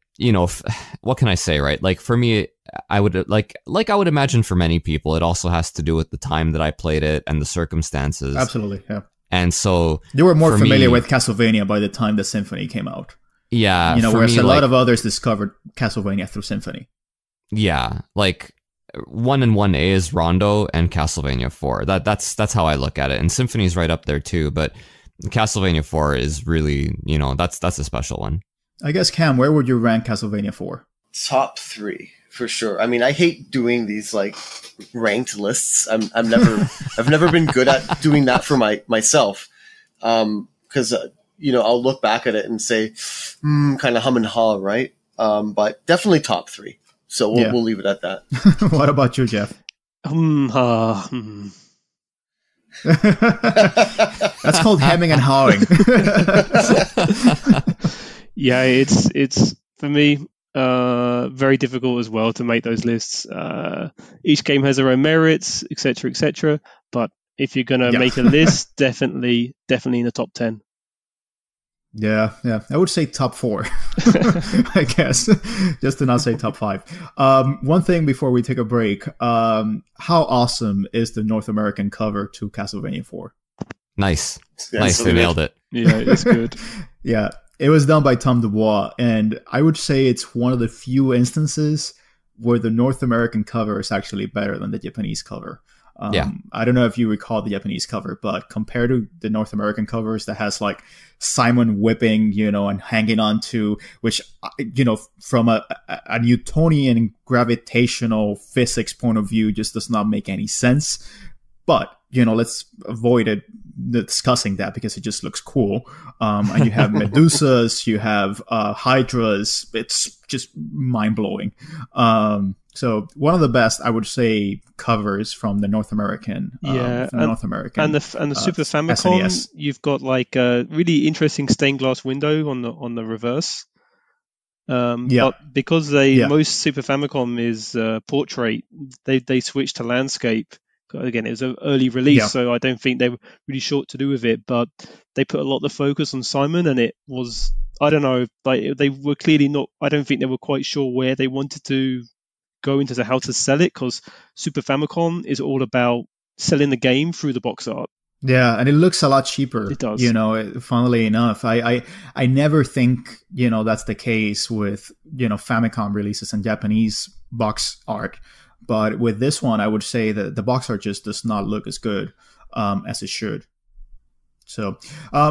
what can I say, right? Like for me, I would like I would imagine for many people, it also has to do with the time that I played it and the circumstances. Absolutely, yeah. And so you were more familiar with Castlevania by the time the Symphony came out. Yeah, whereas a lot of others discovered Castlevania through Symphony. Yeah, like 1 and 1A is Rondo and Castlevania IV. That's how I look at it. And Symphony's right up there too, but Castlevania IV is really, that's a special one. I guess, Cam, where would you rank Castlevania IV? Top 3 for sure. I mean, I hate doing these like ranked lists. I've never been good at doing that for myself. Because I'll look back at it and say, kind of hum and haw, right? But definitely top 3. So we'll leave it at that. What about you, Geoff? That's called hemming and hawing. Yeah, it's for me very difficult as well to make those lists. Each game has their own merits, etc., etc. But if you're gonna make a list, definitely in the top 10. Yeah. I would say top 4, I guess, just to not say top 5. One thing before we take a break, how awesome is the North American cover to Castlevania IV? Nice. They nailed it. Yeah, it's good. Yeah, it was done by Tom Dubois, and I would say it's one of the few instances where the North American cover is actually better than the Japanese cover. I don't know if you recall the Japanese cover, but compared to the North American covers that has like Simon whipping, and hanging on to, which, from a Newtonian gravitational physics point of view, just does not make any sense. But, let's avoid discussing that because it just looks cool. And you have Medusas, you have Hydras. It's just mind blowing. So one of the best, I would say, covers from the North American, and the Super Famicom. SNES. You've got like a really interesting stained glass window on the reverse. But because most Super Famicom is portrait, they switched to landscape. Again, it was an early release, so I don't think they were really sure what to do with it. But they put a lot of the focus on Simon, and it was, I don't know, like they were clearly not. I don't think they were quite sure where they wanted to go into how to sell it, because Super Famicom is all about selling the game through the box art. Yeah, and it looks a lot cheaper. It does. Funnily enough, I never think, that's the case with, Famicom releases and Japanese box art. But with this one, I would say that the box art just does not look as good as it should. So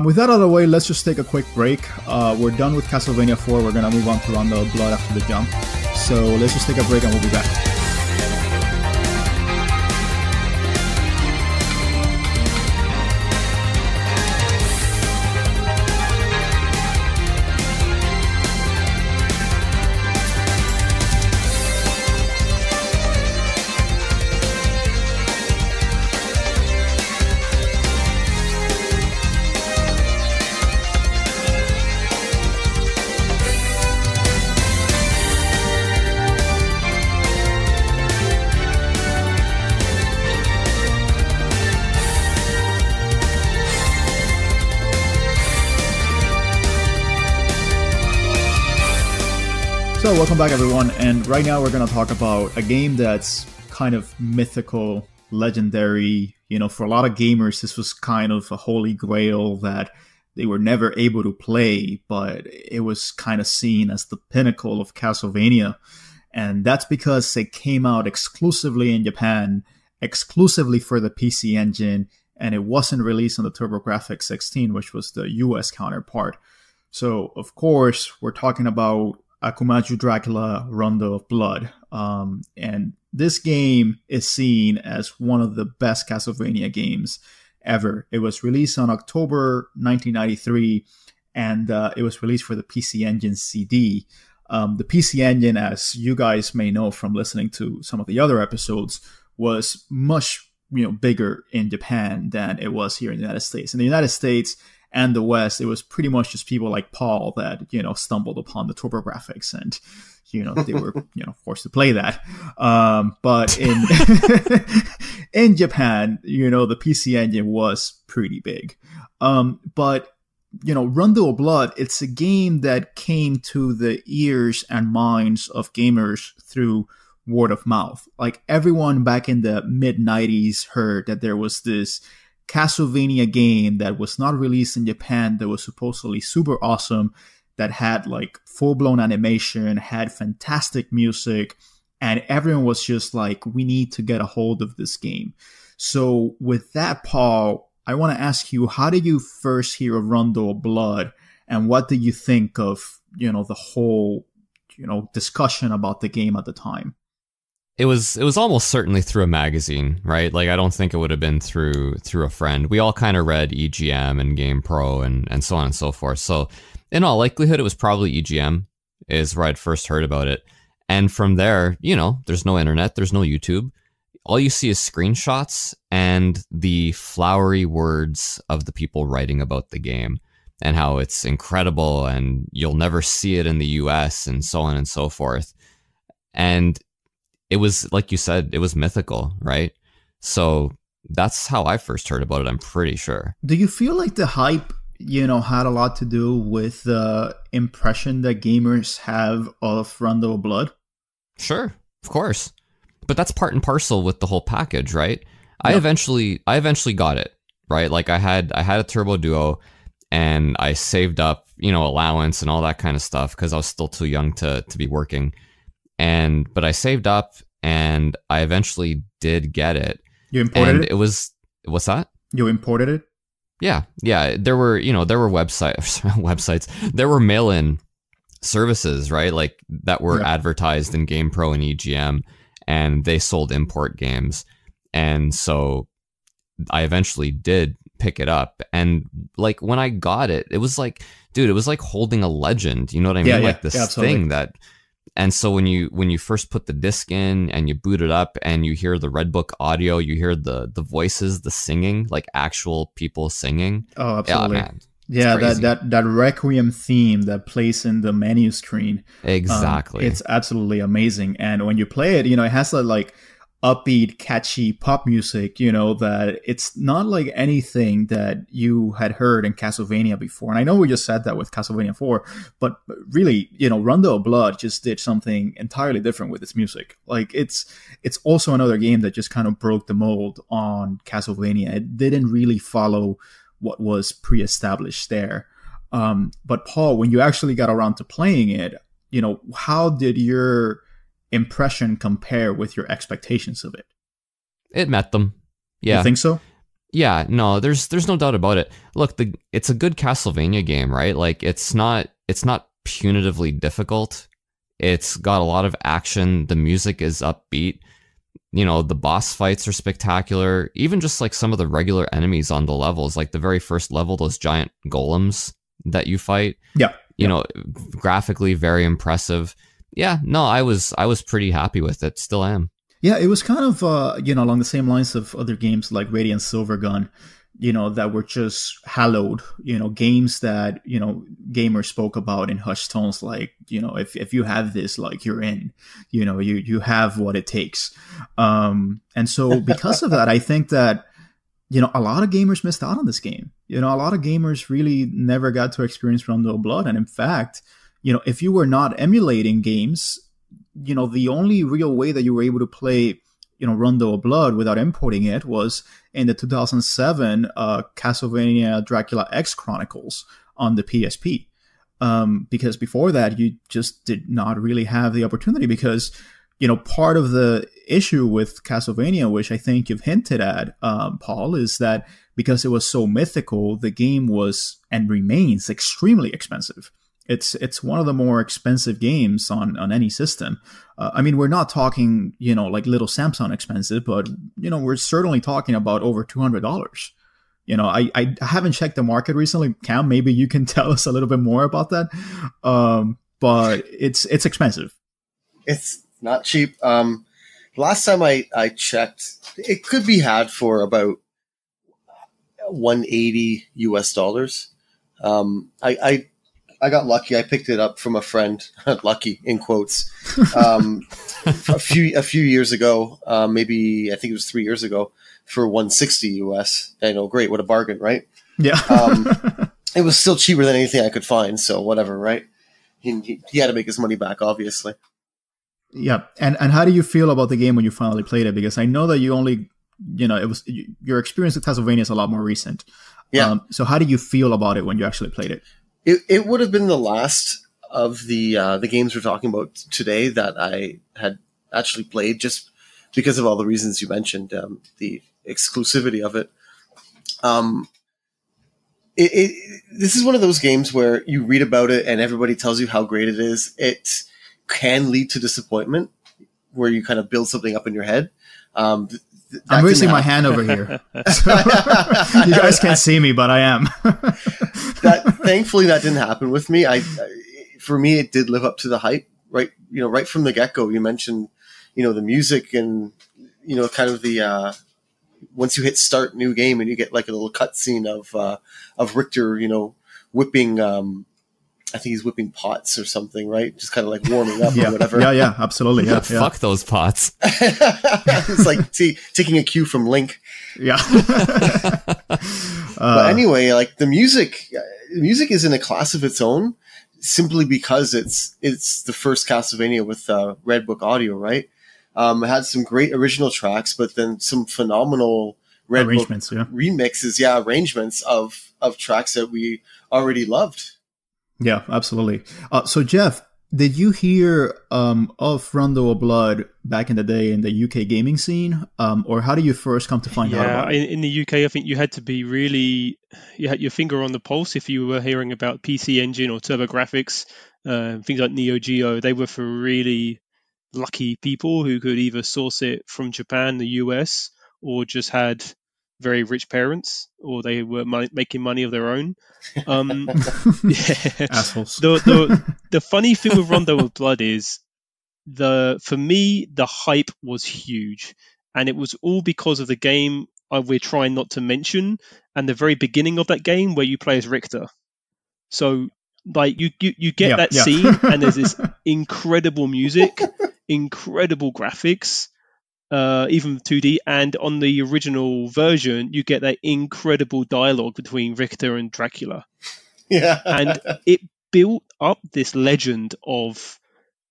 with that out of the way, let's just take a quick break. We're done with Castlevania 4. We're going to move on to Rondo of Blood after the jump. So let's just take a break and we'll be back. So welcome back, everyone, and right now we're going to talk about a game that's kind of mythical, legendary. For a lot of gamers, this was kind of a holy grail that they were never able to play, but it was kind of seen as the pinnacle of Castlevania. And that's because it came out exclusively in Japan, exclusively for the PC Engine, and it wasn't released on the TurboGrafx 16, which was the US counterpart. So, of course, we're talking about Akumaju Dracula Rondo of Blood. And this game is seen as one of the best Castlevania games ever. It was released on October 1993, and it was released for the PC Engine CD. The PC Engine, as you guys may know from listening to some of the other episodes, was much bigger in Japan than it was here in the United States. In the United States and the West, it was pretty much just people like Paul that, stumbled upon the TurboGrafx and, they were, forced to play that. But in, in Japan, the PC Engine was pretty big. But, Rondo of Blood, it's a game that came to the ears and minds of gamers through word of mouth. Like, everyone back in the mid-90s heard that there was this Castlevania game that was not released in Japan that was supposedly super awesome, that had like full-blown animation, had fantastic music, and everyone was just like, we need to get a hold of this game. So with that, Paul, I want to ask you, how did you first hear of Rondo of Blood, and what did you think of, the whole, discussion about the game at the time? It was almost certainly through a magazine, right? Like, I don't think it would have been through a friend. We all kind of read EGM and Game Pro and so on and so forth. So in all likelihood, it was probably EGM is where I'd first heard about it. And from there, there's no internet, there's no YouTube. All you see is screenshots and the flowery words of the people writing about the game and how it's incredible and you'll never see it in the US and so on and so forth. And it was, like you said, it was mythical, right? So that's how I first heard about it, I'm pretty sure. Do you feel like the hype, had a lot to do with the impression that gamers have of Rondo of Blood? Sure, of course. But that's part and parcel with the whole package, right? Yep. I eventually got it, right? Like, I had a Turbo Duo, and I saved up, allowance and all that kind of stuff because I was still too young to be working. But I saved up, and I eventually did get it. You imported it? It was, what's that? You imported it? Yeah. There were websites. There were mail-in services, right? Like, that were advertised in Game Pro and EGM, and they sold import games. And so I eventually did pick it up. And like, when I got it, it was like, dude, it was like holding a legend. You know what I mean? Like, this thing that... And so when you first put the disc in and you boot it up and you hear the Red Book audio, you hear the voices, the singing, like actual people singing. Oh, absolutely. Yeah, man, yeah, that Requiem theme that plays in the menu screen. Exactly. It's absolutely amazing. And when you play it, it has that like upbeat, catchy pop music, you know, that it's not like anything that you had heard in Castlevania before. And I know we just said that with Castlevania 4, but really, you know, Rondo of Blood just did something entirely different with its music. Like it's also another game that just kind of broke the mold on Castlevania. It didn't really follow what was pre-established there. But Paul, when you actually got around to playing it, you know, how did your impression compare with your expectations of it? It met them. Yeah. You think so? Yeah, no, there's no doubt about it. Look, it's a good Castlevania game, right? Like it's not punitively difficult. It's got a lot of action. The music is upbeat. You know, the boss fights are spectacular. Even just like some of the regular enemies on the levels, like the very first level, those giant golems that you fight. Yeah. You know, graphically very impressive. Yeah, no, I was pretty happy with it. Still am. Yeah, it was kind of you know, along the same lines of other games like Radiant Silvergun, you know, that were just hallowed, you know, games that, you know, gamers spoke about in hushed tones, like, you know, if you have this, like, you're in, you know, you have what it takes. And so because of that, I think that, you know, a lot of gamers missed out on this game. You know, a lot of gamers really never got to experience Rondo of Blood. And in fact, you know, if you were not emulating games, you know, the only real way that you were able to play, you know, Rondo of Blood without importing it was in the 2007 Castlevania Dracula X Chronicles on the PSP. Because before that, you just did not really have the opportunity because, you know, part of the issue with Castlevania, which I think you've hinted at, Paul, is that because it was so mythical, the game was and remains extremely expensive. It's one of the more expensive games on any system. I mean, we're not talking, you know, like little Samsung expensive, but, you know, we're certainly talking about over $200. You know, I haven't checked the market recently. Cam, maybe you can tell us a little bit more about that. But it's expensive. It's not cheap. Last time I checked, it could be had for about $180 US. I got lucky. I picked it up from a friend, lucky in quotes, a few years ago. Maybe I think it was 3 years ago for $160 US. I know, great, what a bargain, right? Yeah. It was still cheaper than anything I could find, so whatever, right? He had to make his money back, obviously. Yeah, and how do you feel about the game when you finally played it? Because I know that you only, you know, it was your experience with Castlevania is a lot more recent. Yeah. So how do you feel about it when you actually played it? It would have been the last of the games we're talking about today that I had actually played, just because of all the reasons you mentioned, the exclusivity of it. This is one of those games where you read about it and everybody tells you how great it is. It can lead to disappointment, where you kind of build something up in your head. I'm raising my hand over here. So, you guys can't see me, but I am. Thankfully, that didn't happen with me. For me, it did live up to the hype. Right, you know, right from the get-go. You mentioned, you know, the music and, you know, kind of the once you hit start new game and you get like a little cutscene of Richter, you know, whipping. I think he's whipping pots or something, right? Just kind of like warming up or whatever. Yeah, absolutely. Yeah, Fuck those pots. It's like taking a cue from Link. Yeah. But anyway, like the music is in a class of its own, simply because it's the first Castlevania with Red Book audio, right? It had some great original tracks, but then some phenomenal Red Book remixes, arrangements of tracks that we already loved. Yeah, absolutely. So, Geoff, did you hear of Rondo of Blood back in the day in the UK gaming scene? Or how did you first come to find out about it? In the UK, I think you had to be really... You had your finger on the pulse if you were hearing about PC Engine or TurboGrafx, things like Neo Geo. They were for really lucky people who could either source it from Japan, the US, or just had very rich parents, or they were making money of their own. Assholes. The funny thing with Rondo of Blood is, for me, the hype was huge, and it was all because of the game we're trying not to mention, and the very beginning of that game where you play as Richter. So, like, you get that scene, and there's this incredible music, incredible graphics, even 2D. And on the original version, you get that incredible dialogue between Richter and Dracula. Yeah. And it built up this legend of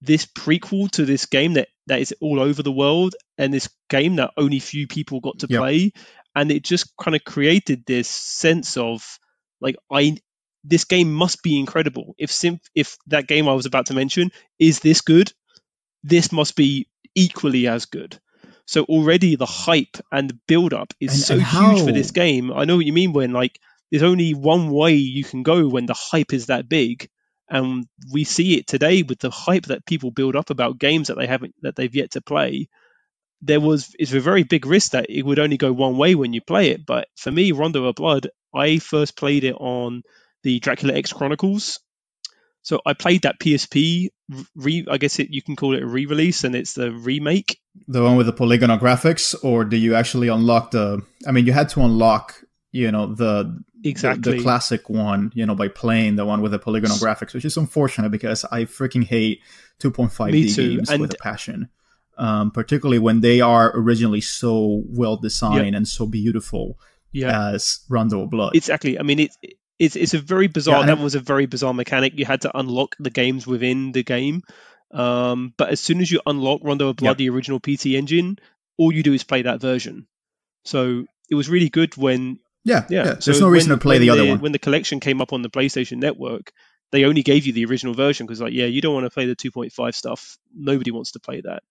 this prequel to this game that is all over the world, and this game that only few people got to play. And it just kind of created this sense of like, this game must be incredible. If that game I was about to mention is this good, this must be equally as good. So already the hype and the build up is so huge for this game. I know what you mean when like there's only one way you can go when the hype is that big. And we see it today with the hype that people build up about games that they've yet to play. It's a very big risk that it would only go one way when you play it. But for me, Rondo of Blood, I first played it on the Dracula X Chronicles. So I played that PSP, I guess you can call it a re-release, and it's the remake. The one with the polygonal graphics, or do you actually unlock you had to unlock, the classic one, by playing the one with the polygonal graphics, which is unfortunate because I freaking hate 2.5D games with a passion. Particularly when they are originally so well designed and so beautiful as Rondo of Blood. Exactly. I mean, it's a very bizarre. That was a very bizarre mechanic. You had to unlock the games within the game. But as soon as you unlock Rondo of Blood, the original PT engine, all you do is play that version. So it was really good when. There's no reason to play the other one. When the collection came up on the PlayStation Network, they only gave you the original version because, you don't want to play the 2.5 stuff. Nobody wants to play that.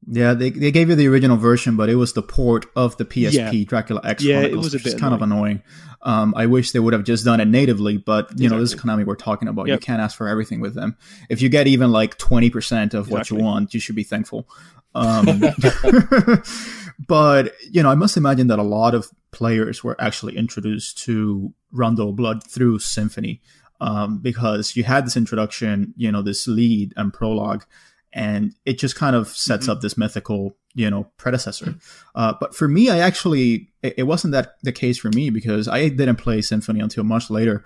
Yeah, they gave you the original version, but it was the port of the PSP Dracula X Chronicles, it was a bit kind of annoying. I wish they would have just done it natively, but this is Konami we're talking about. You can't ask for everything with them. If you get even like 20% of what you want, you should be thankful. But, I must imagine that a lot of players were actually introduced to Rondo of Blood through Symphony, because you had this introduction, this lead and prologue, and it just kind of sets up this mythical, predecessor. But for me, it wasn't that the case for me because I didn't play Symphony until much later.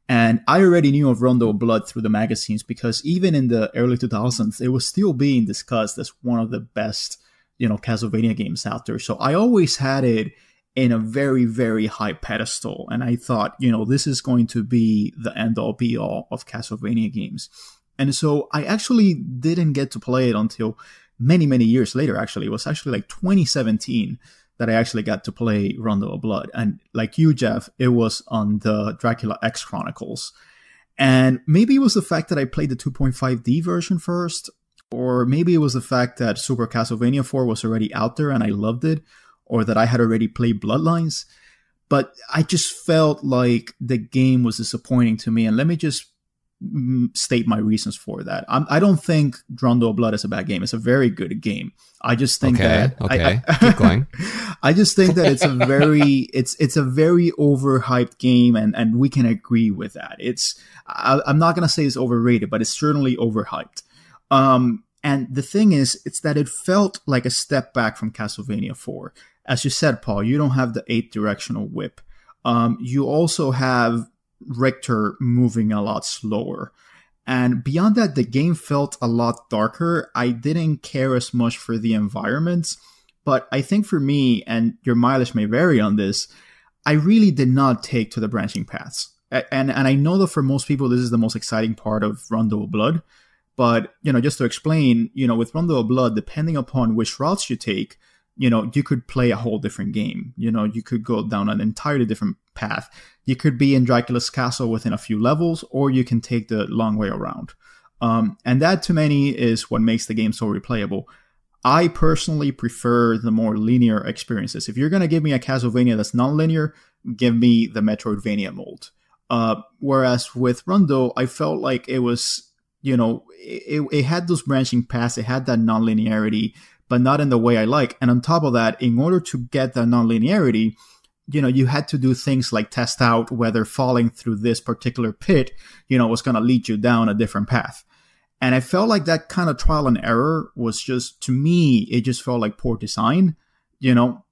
And I already knew of Rondo of Blood through the magazines because even in the early 2000s, it was still being discussed as one of the best, Castlevania games out there. So I always had it in a very, very high pedestal. And I thought, this is going to be the end-all be-all of Castlevania games. And so I actually didn't get to play it until many, many years later, actually. It was actually like 2017 that I actually got to play Rondo of Blood. And like you, Geoff, it was on the Dracula X Chronicles. And maybe it was the fact that I played the 2.5D version first, or maybe it was the fact that Super Castlevania IV was already out there and I loved it, or that I had already played Bloodlines. But I just felt like the game was disappointing to me. And let me just state my reasons for that. I don't think Rondo of Blood is a bad game. It's a very good game. I just think keep going. I just think that it's a very it's a very overhyped game, and we can agree with that. I'm not gonna say it's overrated, but it's certainly overhyped. And the thing is, it's that it felt like a step back from Castlevania IV. As you said, Paul, you don't have the 8-directional whip. You also have Richter moving a lot slower. And beyond that, the game felt a lot darker. I didn't care as much for the environments, but I think for me, and your mileage may vary on this, I really did not take to the branching paths. And I know that for most people, this is the most exciting part of Rondo of Blood. But, just to explain, with Rondo of Blood, depending upon which routes you take, you could play a whole different game. You could go down an entirely different path. You could be in Dracula's castle within a few levels, or you can take the long way around. And that, to many, is what makes the game so replayable. I personally prefer the more linear experiences. If you're going to give me a Castlevania that's non-linear, give me the Metroidvania mold. Whereas with Rondo, I felt like it was, it had those branching paths, it had that non-linearity, but not in the way I like. And on top of that, in order to get that non-linearity, you had to do things like test out whether falling through this particular pit, was going to lead you down a different path. And I felt like that kind of trial and error was just, to me, it just felt like poor design,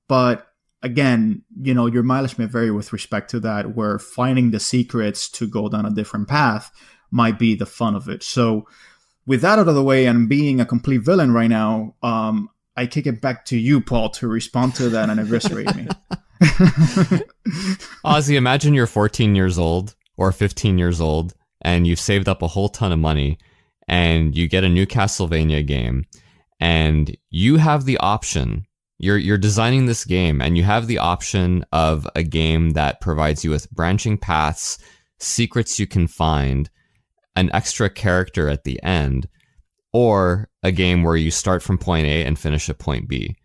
but again, your mileage may vary with respect to that, where finding the secrets to go down a different path might be the fun of it. So with that out of the way and being a complete villain right now, I kick it back to you, Paul, to respond to that and eviscerate me. Ozzy, imagine you're 14 years old or 15 years old and you've saved up a whole ton of money and you get a new Castlevania game and you have the option. You're designing this game and you have the option of a game that provides you with branching paths, secrets you can find, an extra character at the end, or a game where you start from point A and finish at point B.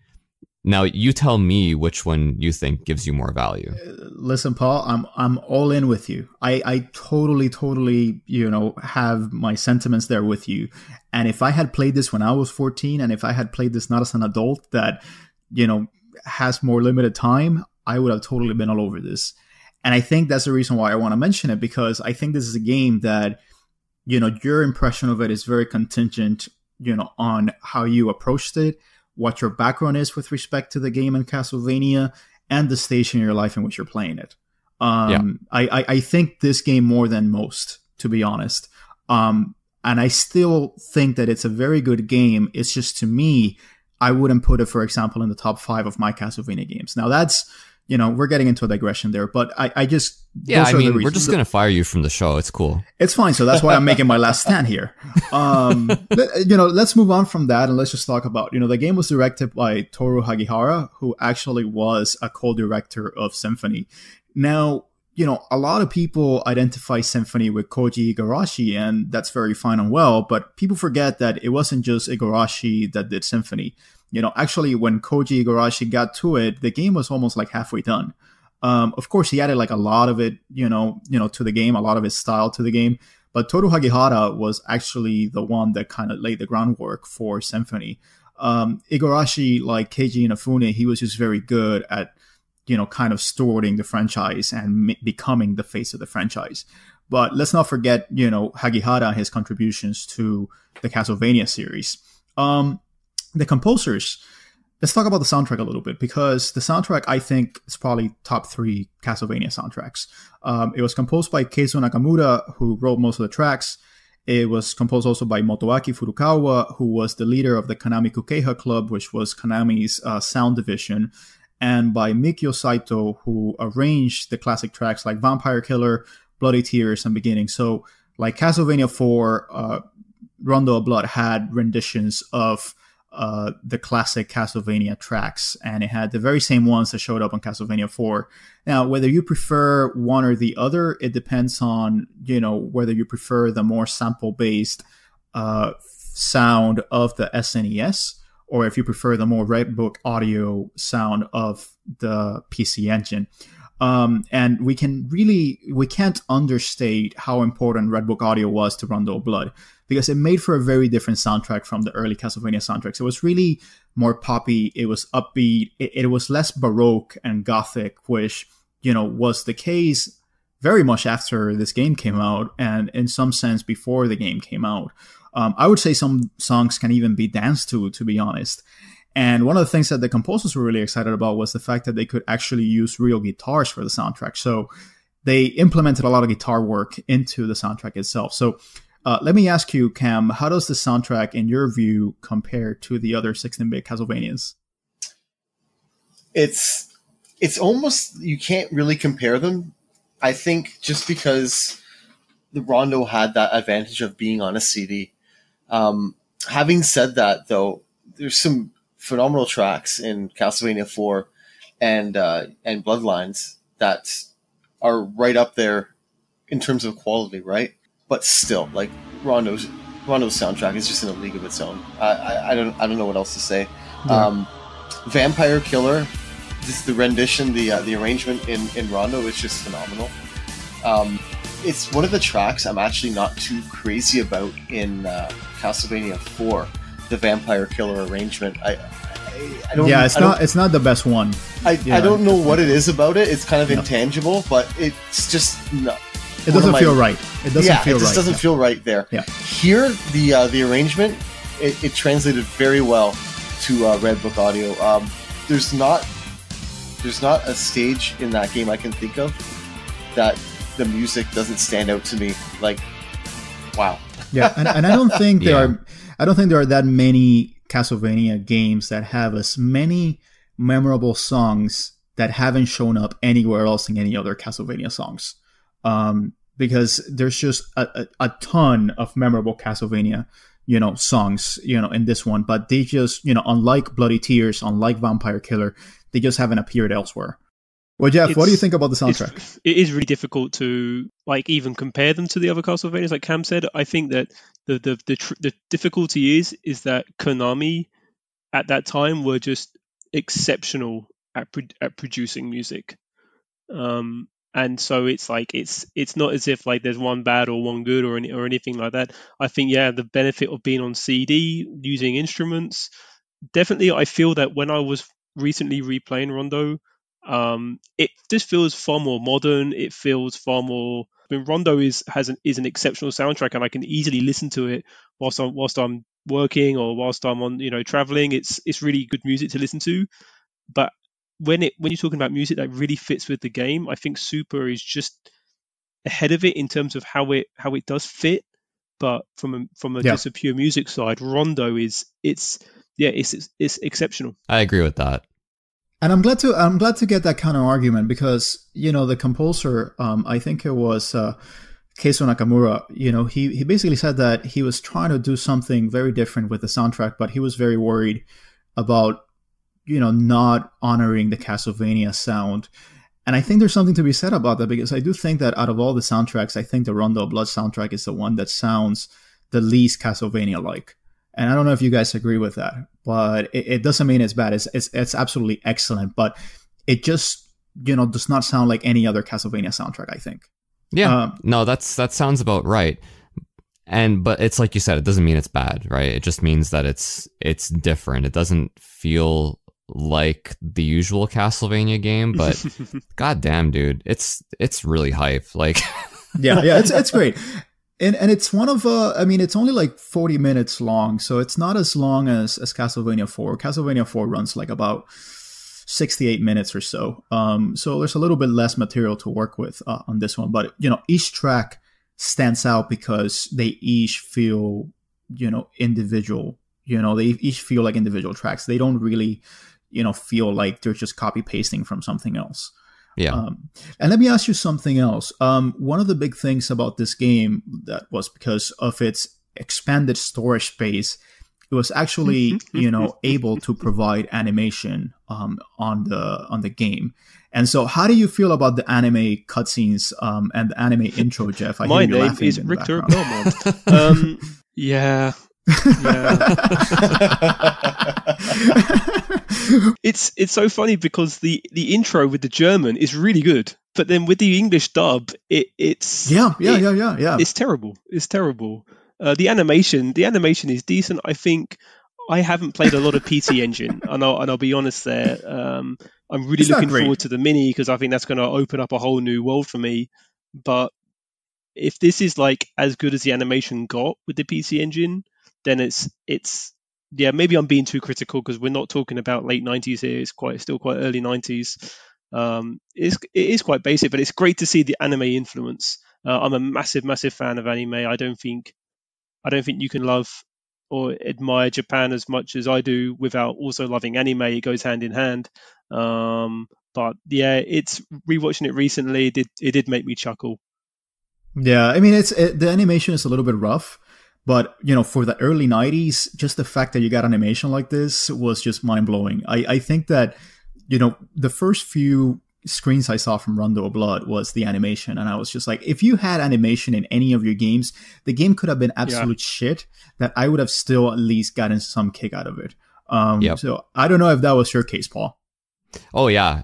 Now, you tell me which one you think gives you more value. Listen, Paul, I'm all in with you. I totally, have my sentiments there with you. And if I had played this when I was 14, and if I had played this not as an adult that, has more limited time, I would have totally been all over this. And I think that's the reason why I want to mention it, because I think this is a game that, your impression of it is very contingent, on how you approached it, what your background is with respect to the game in Castlevania, and the stage in your life in which you're playing it. I think this game more than most, to be honest. And I still think that it's a very good game. It's just, to me, I wouldn't put it, for example, in the top 5 of my Castlevania games. Now that's, we're getting into a digression there, but I just... Yeah, I mean, we're just going to fire you from the show. It's cool. It's fine. So that's why I'm making my last stand here. Let's move on from that and let's just talk about, the game was directed by Toru Hagihara, who actually was a co-director of Symphony. Now, a lot of people identify Symphony with Koji Igarashi, and that's very fine and well, but people forget that it wasn't just Igarashi that did Symphony. Actually, when Koji Igarashi got to it, the game was almost like halfway done. Of course, he added like a lot of it, to the game, a lot of his style to the game. But Toru Hagihara was actually the one that kind of laid the groundwork for Symphony. Igarashi, like Keiji Inafune, he was just very good at, kind of stewarding the franchise and becoming the face of the franchise. But let's not forget, Hagihara and his contributions to the Castlevania series. The composers, let's talk about the soundtrack a little bit, because the soundtrack, I think, is probably top 3 Castlevania soundtracks. It was composed by Keizo Nakamura, who wrote most of the tracks. It was composed also by Motoaki Furukawa, who was the leader of the Konami Kukeiha Club, which was Konami's sound division, and by Mikio Saito, who arranged the classic tracks like Vampire Killer, Bloody Tears, and Beginning. So, like Castlevania IV, Rondo of Blood had renditions of the classic Castlevania tracks, and it had the very same ones that showed up on Castlevania IV. Now, whether you prefer one or the other, it depends on, whether you prefer the more sample-based sound of the SNES, or if you prefer the more Red Book audio sound of the PC Engine. And we can't understate how important Red Book audio was to Rondo of Blood, because it made for a very different soundtrack from the early Castlevania soundtracks. It was really more poppy, it was upbeat, it was less baroque and gothic, which, was the case very much after this game came out, and in some sense before the game came out. I would say some songs can even be danced to be honest. And one of the things that the composers were really excited about was the fact that they could actually use real guitars for the soundtrack. So they implemented a lot of guitar work into the soundtrack itself. So let me ask you, Cam, how does the soundtrack, in your view, compare to the other 16-bit Castlevanias? It's almost, you can't really compare them. I think just because the Rondo had that advantage of being on a CD. Having said that, though, there's some phenomenal tracks in Castlevania IV and Bloodlines that are right up there in terms of quality, right? But still, like Rondo's soundtrack is just in a league of its own. I don't know what else to say. Yeah. Vampire Killer, just the rendition, the arrangement in Rondo is just phenomenal. It's one of the tracks I'm actually not too crazy about in Castlevania IV, the Vampire Killer arrangement. I don't. Yeah, it's not the best one. I don't know what it is about it. It's kind of intangible, but it's just not. It doesn't feel right. It doesn't feel right. It just doesn't feel right there. Yeah. Here, the arrangement, it translated very well to Red Book audio. There's not a stage in that game I can think of that the music doesn't stand out to me like, wow. Yeah, and I don't think there are that many Castlevania games that have as many memorable songs that haven't shown up anywhere else in any other Castlevania songs. Because there's just a ton of memorable Castlevania, songs, in this one, but they just, unlike Bloody Tears, unlike Vampire Killer, they just haven't appeared elsewhere. Well, Geoff, what do you think about the soundtrack? It is really difficult to even compare them to the other Castlevanias, like Cam said. I think that the difficulty is that Konami at that time were just exceptional at producing music. And so it's not as if there's one bad or one good or anything like that. I think the benefit of being on CD, using instruments, definitely. I feel that when I was recently replaying Rondo, it just feels far more modern. It feels far more. I mean, Rondo is an exceptional soundtrack, and I can easily listen to it whilst I'm working or whilst I'm on traveling. It's really good music to listen to, but when you're talking about music that really fits with the game, I think Super is just ahead of it in terms of how it does fit. But from just a pure music side, Rondo it's exceptional. I agree with that. And I'm glad to get that kind of argument because the composer, I think it was Keizo Nakamura. He basically said that he was trying to do something very different with the soundtrack, but he was very worried about not honoring the Castlevania sound. And I think there's something to be said about that because I do think that out of all the soundtracks, I think the Rondo of Blood soundtrack is the one that sounds the least Castlevania-like. And I don't know if you guys agree with that, but it doesn't mean it's bad. It's absolutely excellent, but it just, does not sound like any other Castlevania soundtrack, I think. Yeah, no, that sounds about right. But it's like you said, it doesn't mean it's bad, right? It just means that it's different. It doesn't feel like the usual Castlevania game, but goddamn, dude, it's really hype. Like, yeah, it's great, and it's one of it's only like 40 minutes long, so it's not as long as Castlevania 4. Castlevania 4 runs like about 68 minutes or so. So there's a little bit less material to work with on this one, but each track stands out because they each feel individual. They each feel like individual tracks. They don't really feel like they're just copy pasting from something else. Yeah. And let me ask you something else. One of the big things about this game that was because of its expanded storage space, it was actually able to provide animation on the game. And so, how do you feel about the anime cutscenes and the anime intro, Geoff? My name is Richter Belmont. Yeah. It's so funny because the intro with the German is really good, but then with the English dub, it's terrible. It's terrible. The animation is decent. I think I haven't played a lot of PC Engine, and I'll be honest there. I'm really looking forward to the mini because I think that's going to open up a whole new world for me. But if this is like as good as the animation got with the PC Engine, then it's maybe I'm being too critical because we're not talking about late 90s here. It's still quite early 90s. It is quite basic, but it's great to see the anime influence. I'm a massive fan of anime. I don't think you can love or admire Japan as much as I do without also loving anime. It goes hand in hand. But yeah, it's rewatching it recently. It did make me chuckle. Yeah, I mean, the animation is a little bit rough, but for the early 90s, just the fact that you got animation like this was just mind blowing. I think that the first few screens I saw from Rondo of Blood was the animation, and I was just like, if you had animation in any of your games, the game could have been absolute shit that I would have still at least gotten some kick out of it. So I don't know if that was your case, Paul. Oh yeah,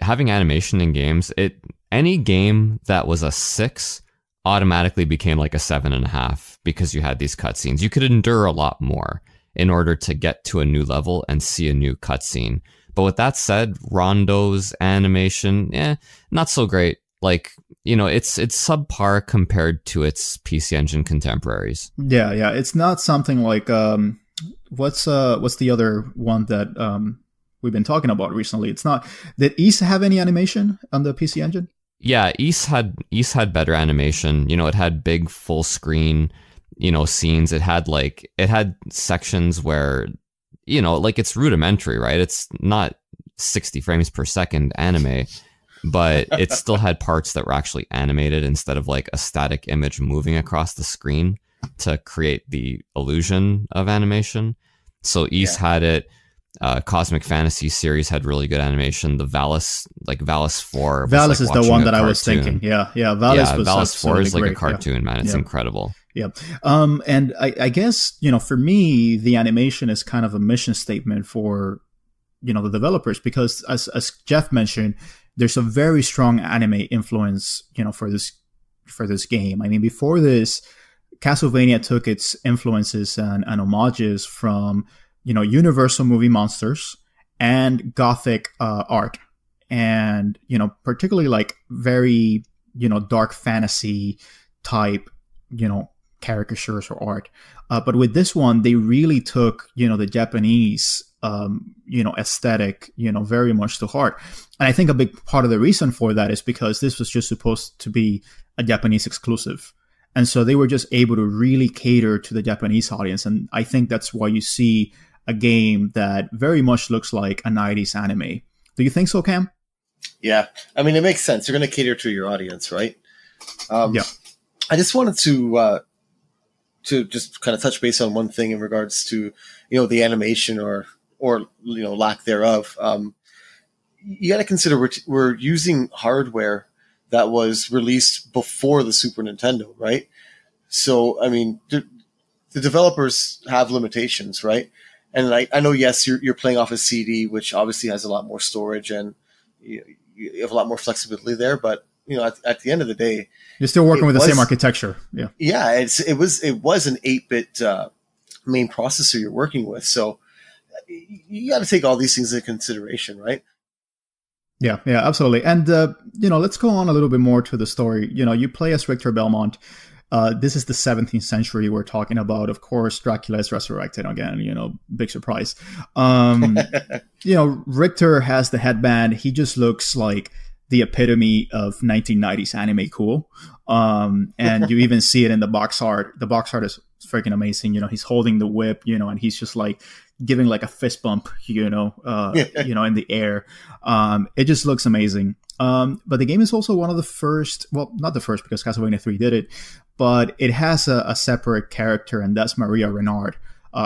having animation in games, any game that was a 6 automatically became like a 7.5 because you had these cutscenes. You could endure a lot more in order to get to a new level and see a new cutscene. But with that said, Rondo's animation, not so great. Like, it's subpar compared to its PC Engine contemporaries. Yeah. It's not something like what's the other one that we've been talking about recently? It's not. Did Ys have any animation on the PC Engine? Yeah, Ys had better animation. It had big full screen, scenes. It had sections where you know, like it's rudimentary, right? It's not 60 frames per second anime, but it still had parts that were actually animated instead of like a static image moving across the screen to create the illusion of animation. So Ys had it. Cosmic Fantasy series had really good animation. The Valis 4. Valis is the one that I was thinking. Yeah. Valis 4 is like great. a cartoon, man. It's incredible. Yeah. And I guess, you know, for me, the animation is kind of a mission statement for, you know, the developers, because as Geoff mentioned, there's a very strong anime influence, you know, for this game. I mean, before this, Castlevania took its influences and homages from, you know, Universal movie monsters and Gothic art, and, you know, particularly like very, you know, dark fantasy type, you know, caricatures or art. But with this one, they really took, you know, the Japanese, you know, aesthetic, you know, very much to heart. And I think a big part of the reason for that is because this was just supposed to be a Japanese exclusive. And so they were just able to really cater to the Japanese audience. And I think that's why you see a game that very much looks like a 90s anime. Do you think so, Cam? Yeah. I mean, it makes sense. You're going to cater to your audience, right? Yeah. I just wanted to just kind of touch base on one thing in regards to, you know, the animation or you know, lack thereof. You got to consider we're using hardware that was released before the Super Nintendo, right? So, I mean, the developers have limitations, right? And I know, yes, you're playing off a CD, which obviously has a lot more storage and you have a lot more flexibility there. But, you know, at the end of the day, you're still working with the same architecture. Yeah. Yeah. It was an 8-bit main processor you're working with. So you got to take all these things into consideration, right? Yeah, absolutely. And, you know, let's go on a little bit more to the story. You know, you play as Richter Belmont. This is the 17th century we're talking about. Of course, Dracula is resurrected again, you know, big surprise. You know, Richter has the headband. He just looks like the epitome of 1990s anime cool. And you even see it in the box art. The box art is freaking amazing. You know, he's holding the whip, you know, and he's just like giving like a fist bump, you know, you know, in the air. It just looks amazing. But the game is also one of the first, well, not the first because Castlevania 3 did it, but it has a separate character, and that's Maria Renard.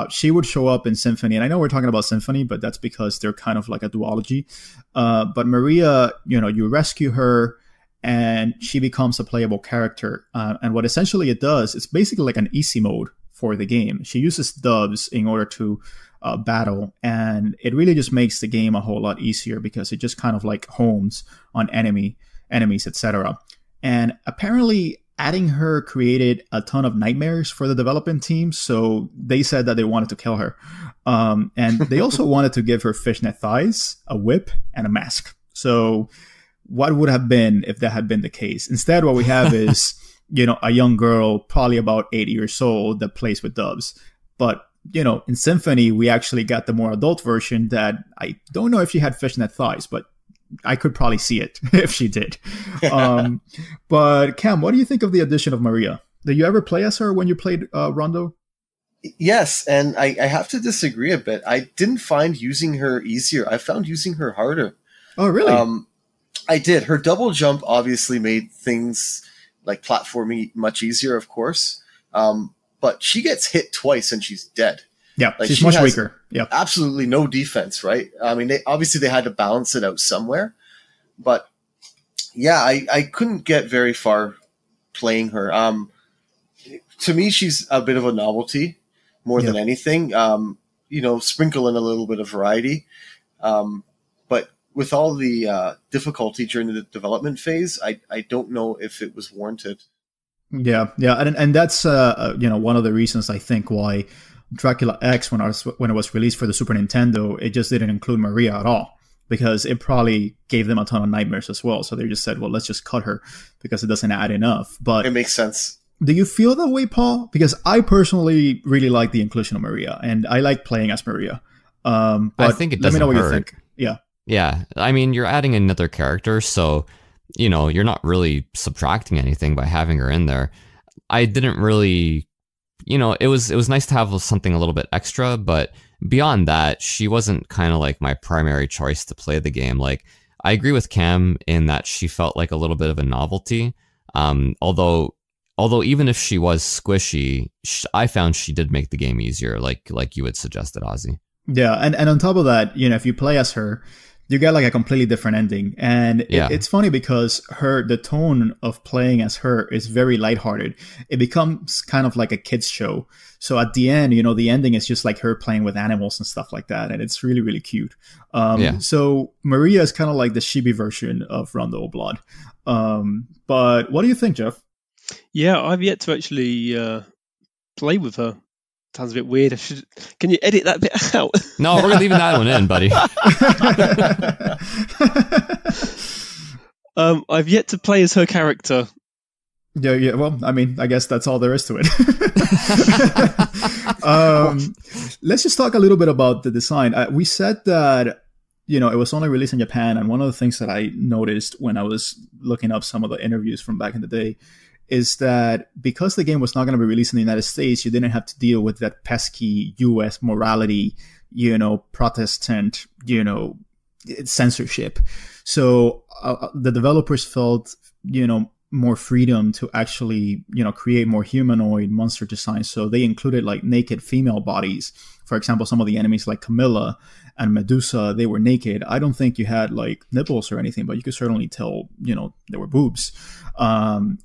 She would show up in Symphony, and I know we're talking about Symphony, but that's because they're kind of like a duology. But Maria, you know, you rescue her, and she becomes a playable character. And what essentially it does, it's basically like an easy mode for the game. She uses dubs in order to battle, and it really just makes the game a whole lot easier because it just kind of like homes on enemies, etc. And apparently adding her created a ton of nightmares for the development team, so they said that they wanted to kill her. And they also wanted to give her fishnet thighs, a whip, and a mask. So what would have been if that had been the case? Instead, what we have is, you know, a young girl, probably about 8 years old, that plays with dubs. But, you know, in Symphony, we actually got the more adult version that I don't know if she had fishnet thighs, but I could probably see it if she did. But Cam, what do you think of the addition of Maria? Did you ever play as her when you played Rondo? Yes, and I have to disagree a bit. I didn't find using her easier. I found using her harder. Oh, really? I did. Her double jump obviously made things like platforming much easier, of course. But she gets hit twice and she's dead. Yeah, like she's much weaker. Yeah, absolutely no defense, right? I mean, they had to balance it out somewhere. But yeah, I couldn't get very far playing her. To me, she's a bit of a novelty more than anything. You know, sprinkle in a little bit of variety. But with all the difficulty during the development phase, I don't know if it was warranted. Yeah, and that's you know, one of the reasons I think why Dracula X, when it was released for the Super Nintendo, it just didn't include Maria at all, because it probably gave them a ton of nightmares as well. So they just said, well, let's just cut her because it doesn't add enough. But it makes sense. Do you feel that way, Paul? Because I personally really like the inclusion of Maria, and I like playing as Maria. But I think it doesn't let me know what hurt. you think. Yeah. Yeah. I mean, you're adding another character, so, you know, you're not really subtracting anything by having her in there. I didn't really, you know, it was nice to have something a little bit extra, but beyond that, she wasn't kind of like my primary choice to play the game. Like, I agree with Cam in that she felt like a little bit of a novelty. Although even if she was squishy, I found she did make the game easier, like you had suggested, Ozzy. Yeah, and on top of that, if you play as her, you get like a completely different ending. And it's funny because the tone of playing as her is very lighthearted. It becomes kind of like a kid's show. So at the end, the ending is just like her playing with animals and stuff like that. And it's really, really cute. So Maria is kind of like the chibi version of Rondo of Blood. But what do you think, Geoff? Yeah, I've yet to actually play with her. Sounds a bit weird. Can you edit that bit out? No, we're leaving that one in, buddy. I've yet to play as her character. Yeah. Well, I mean, I guess that's all there is to it. Let's just talk a little bit about the design. We said that, it was only released in Japan. And one of the things that I noticed when I was looking up some of the interviews from back in the day is that because the game was not going to be released in the United States, you didn't have to deal with that pesky U.S. morality, Protestant, censorship. So the developers felt, more freedom to actually, create more humanoid monster designs. So they included like naked female bodies. For example, some of the enemies like Camilla and Medusa, they were naked. I don't think you had like nipples or anything, but you could certainly tell, there were boobs.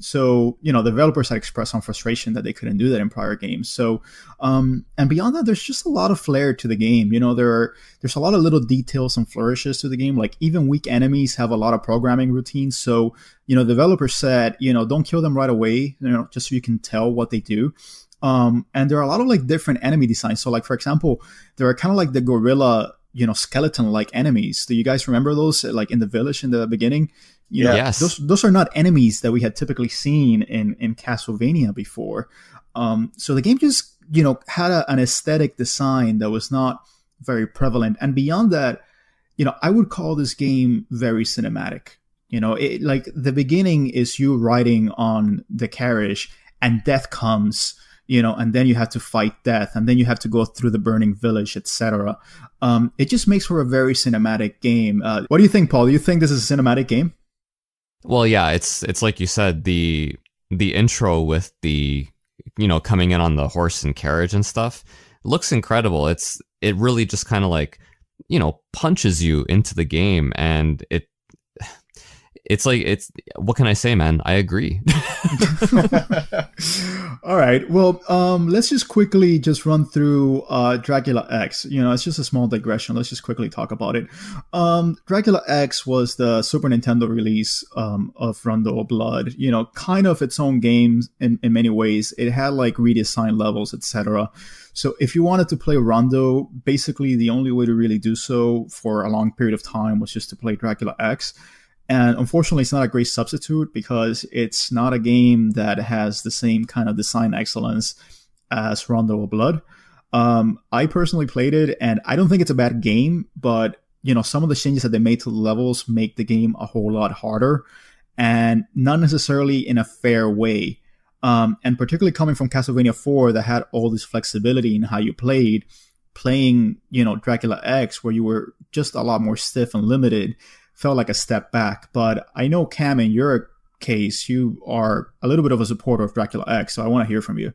So, developers had expressed some frustration that they couldn't do that in prior games. So, and beyond that, there's just a lot of flair to the game. There's a lot of little details and flourishes to the game. Like even weak enemies have a lot of programming routines. So, developers said, don't kill them right away, just so you can tell what they do. And there are a lot of like different enemy designs. So like, for example, there are kind of like the gorilla, skeleton-like enemies. Do you guys remember those? Like in the village in the beginning? Yes. Those are not enemies that we had typically seen in Castlevania before. So the game just, had an aesthetic design that was not very prevalent. And beyond that, I would call this game very cinematic. Like the beginning is you riding on the carriage and death comes, and then you have to fight death, and then you have to go through the burning village, etc. It just makes for a very cinematic game. What do you think, Paul? Do you think this is a cinematic game? Well, yeah, it's like you said, the intro with the, coming in on the horse and carriage and stuff looks incredible. It really just kind of like, punches you into the game, and it's what can I say, man? I agree. All right. Well, let's just quickly run through Dracula X. It's just a small digression. Let's just quickly talk about it. Dracula X was the Super Nintendo release of Rondo of Blood. Kind of its own game in many ways. It had like redesigned levels, etc. So if you wanted to play Rondo, basically the only way to really do so for a long period of time was just to play Dracula X. And unfortunately, it's not a great substitute because it's not a game that has the same kind of design excellence as Rondo of Blood. I personally played it, and I don't think it's a bad game, but some of the changes that they made to the levels make the game a whole lot harder, and not necessarily in a fair way. And particularly coming from Castlevania IV that had all this flexibility in how you playing, Dracula X, where you were just a lot more stiff and limited, felt like a step back. But I know, Cam, in your case, you are a little bit of a supporter of Dracula X, so I want to hear from you.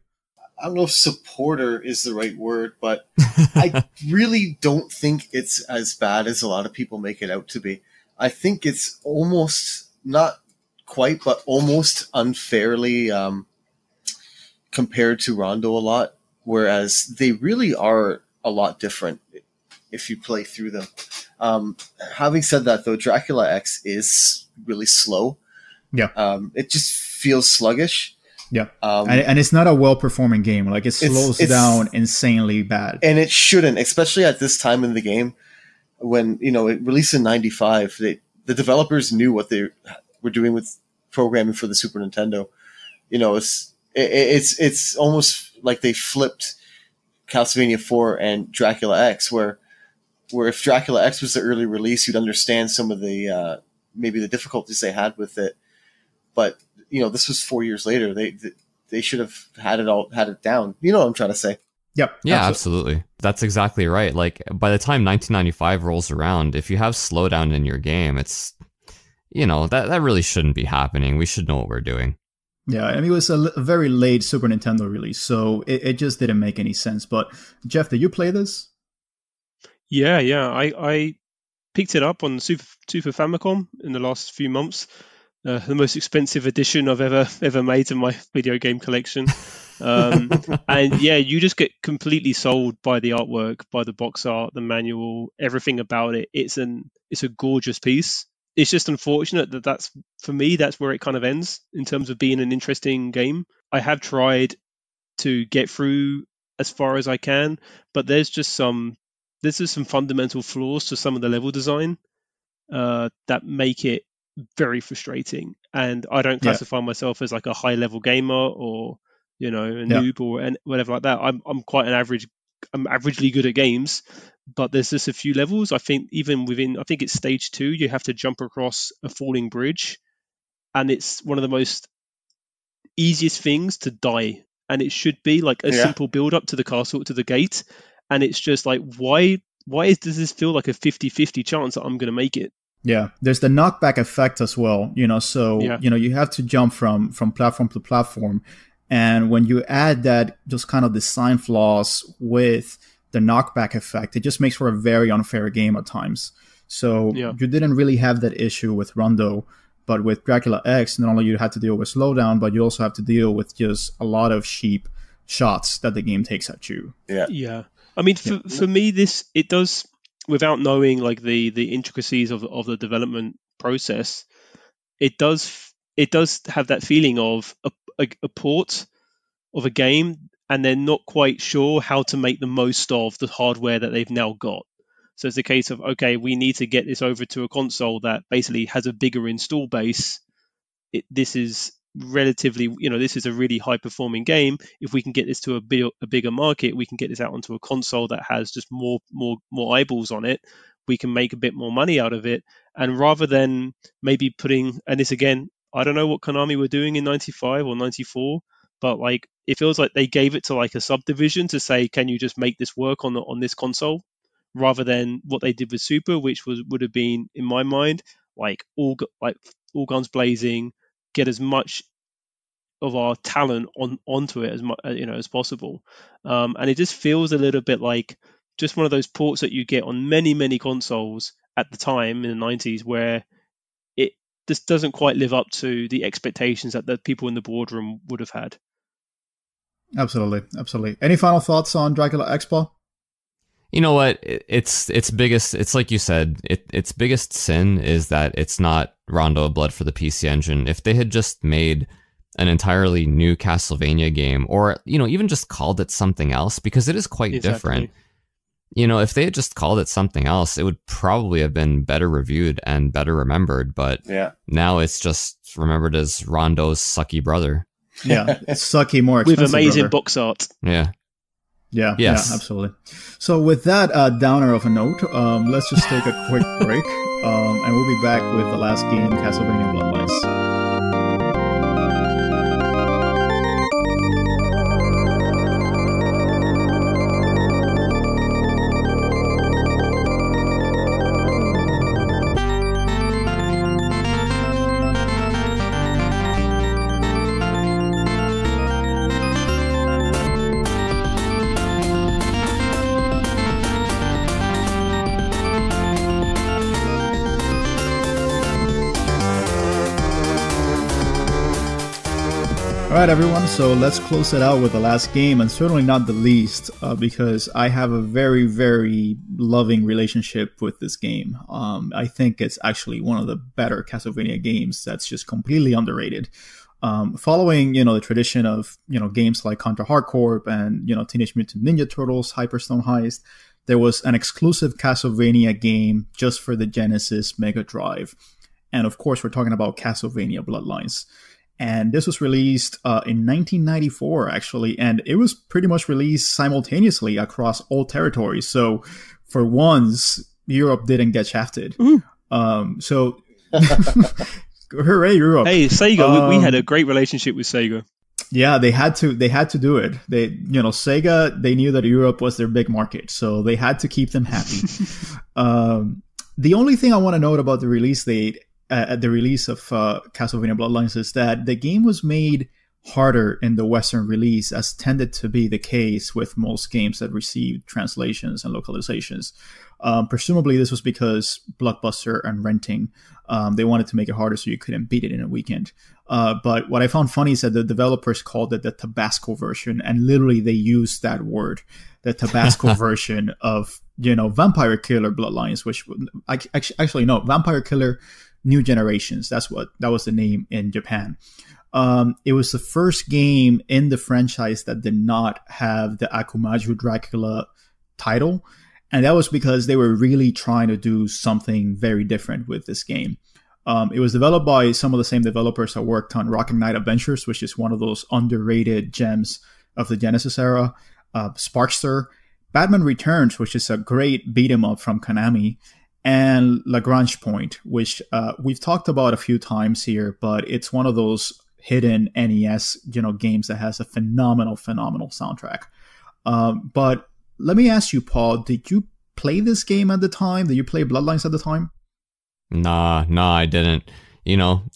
I don't know if supporter is the right word, but I really don't think it's as bad as a lot of people make it out to be. I think it's almost, not quite, but almost unfairly compared to Rondo a lot, whereas they really are a lot different if you play through them. Having said that, though, Dracula X is really slow. Yeah. It just feels sluggish. Yeah. And it's not a well-performing game. Like, it slows down insanely bad. And it shouldn't, especially at this time in the game when, it released in 95. The developers knew what they were doing with programming for the Super Nintendo. It's almost like they flipped Castlevania IV and Dracula X, where if Dracula X was the early release, you'd understand some of the maybe the difficulties they had with it. But this was 4 years later. They should have had it down. You know what I'm trying to say? Yep. Yeah, absolutely. That's exactly right. Like, by the time 1995 rolls around, if you have slowdown in your game, it's, that really shouldn't be happening. We should know what we're doing. Yeah, I mean, it was a very late Super Nintendo release, so it just didn't make any sense. But Geoff, did you play this? Yeah. I picked it up on Super Famicom in the last few months. The most expensive addition I've ever made to my video game collection. And yeah, you just get completely sold by the artwork, by the box art, the manual, everything about it. It's a gorgeous piece. It's just unfortunate that's for me, that's where it kind of ends in terms of being an interesting game. I have tried to get through as far as I can, but there's just some fundamental flaws to some of the level design that make it very frustrating. And I don't classify myself as like a high level gamer or a noob or whatever like that. I'm quite an average. I'm averagely good at games, but there's just a few levels. I think even I think it's stage 2, you have to jump across a falling bridge, and it's one of the most easiest things to die. And it should be like a simple build up to the castle, to the gate, and it's just like, why does this feel like a 50-50 chance that I'm going to make it? Yeah, there's the knockback effect as well, so you have to jump from platform to platform, and when you add that just kind of design flaws with the knockback effect, it just makes for a very unfair game at times. So you didn't really have that issue with Rondo, but with Dracula X, not only you had to deal with slowdown, but you also have to deal with just a lot of cheap shots that the game takes at you. Yeah. I mean, for me, it does, without knowing like the intricacies of the development process, it does have that feeling of a port of a game, and they're not quite sure how to make the most of the hardware that they've now got. So it's a case of, okay, we need to get this over to a console that basically has a bigger install base. This is relatively, this is a really high performing game. If we can get this to a bigger market, we can get this out onto a console that has just more eyeballs on it. We can make a bit more money out of it. And rather than maybe putting, and this again, I don't know what Konami were doing in 95 or 94, but like it feels like they gave it to like a subdivision to say, can you just make this work on this console, rather than what they did with Super, which would have been, in my mind, like all guns blazing, get as much of our talent onto it as possible. And it just feels a little bit like just one of those ports that you get on many consoles at the time in the 90s, where it just doesn't quite live up to the expectations that the people in the boardroom would have had. Absolutely. Any final thoughts on Dracula X, Paul? You know what? It's like you said, its biggest sin is that it's not Rondo of Blood for the PC Engine. If they had just made an entirely new Castlevania game, or, even just called it something else, because it is quite different. If they had just called it something else, it would probably have been better reviewed and better remembered. But now it's just remembered as Rondo's sucky brother. Yeah, it's sucky, more expensive, with amazing box art. Yeah, absolutely. So with that downer of a note, let's just take a quick break, and we'll be back with the last game, Castlevania Bloodlines. All right, everyone, so let's close it out with the last game, and certainly not the least, because I have a very, very loving relationship with this game. I think it's actually one of the better Castlevania games that's just completely underrated. Following, the tradition of, games like Contra Hard Corp and, Teenage Mutant Ninja Turtles, Hyperstone Heist, there was an exclusive Castlevania game just for the Genesis Mega Drive. And of course, we're talking about Castlevania Bloodlines. And this was released in 1994, actually, and it was pretty much released simultaneously across all territories. So, for once, Europe didn't get shafted. So, hooray, Europe! Hey, Sega, we had a great relationship with Sega. Yeah, they had to. They had to do it. Sega. They knew that Europe was their big market, so they had to keep them happy. The only thing I want to note about the release date, at the release of Castlevania Bloodlines, is that the game was made harder in the Western release, as tended to be the case with most games that received translations and localizations. Presumably, this was because Blockbuster and renting, they wanted to make it harder so you couldn't beat it in a weekend. But what I found funny is that the developers called it the Tabasco version, and literally they used that word, the Tabasco version of, Vampire Killer Bloodlines, which actually no, Vampire Killer New Generations. That was the name in Japan. It was the first game in the franchise that did not have the Akumaju Dracula title, and that was because they were really trying to do something very different with this game. It was developed by some of the same developers that worked on Rocket Knight Adventures, which is one of those underrated gems of the Genesis era, Sparkster, Batman Returns, which is a great beat 'em up from Konami, and Lagrange Point, which we've talked about a few times here, but it's one of those hidden NES games that has a phenomenal soundtrack. But let me ask you, Paul, did you play this game at the time? Did you play Bloodlines at the time? Nah, I didn't.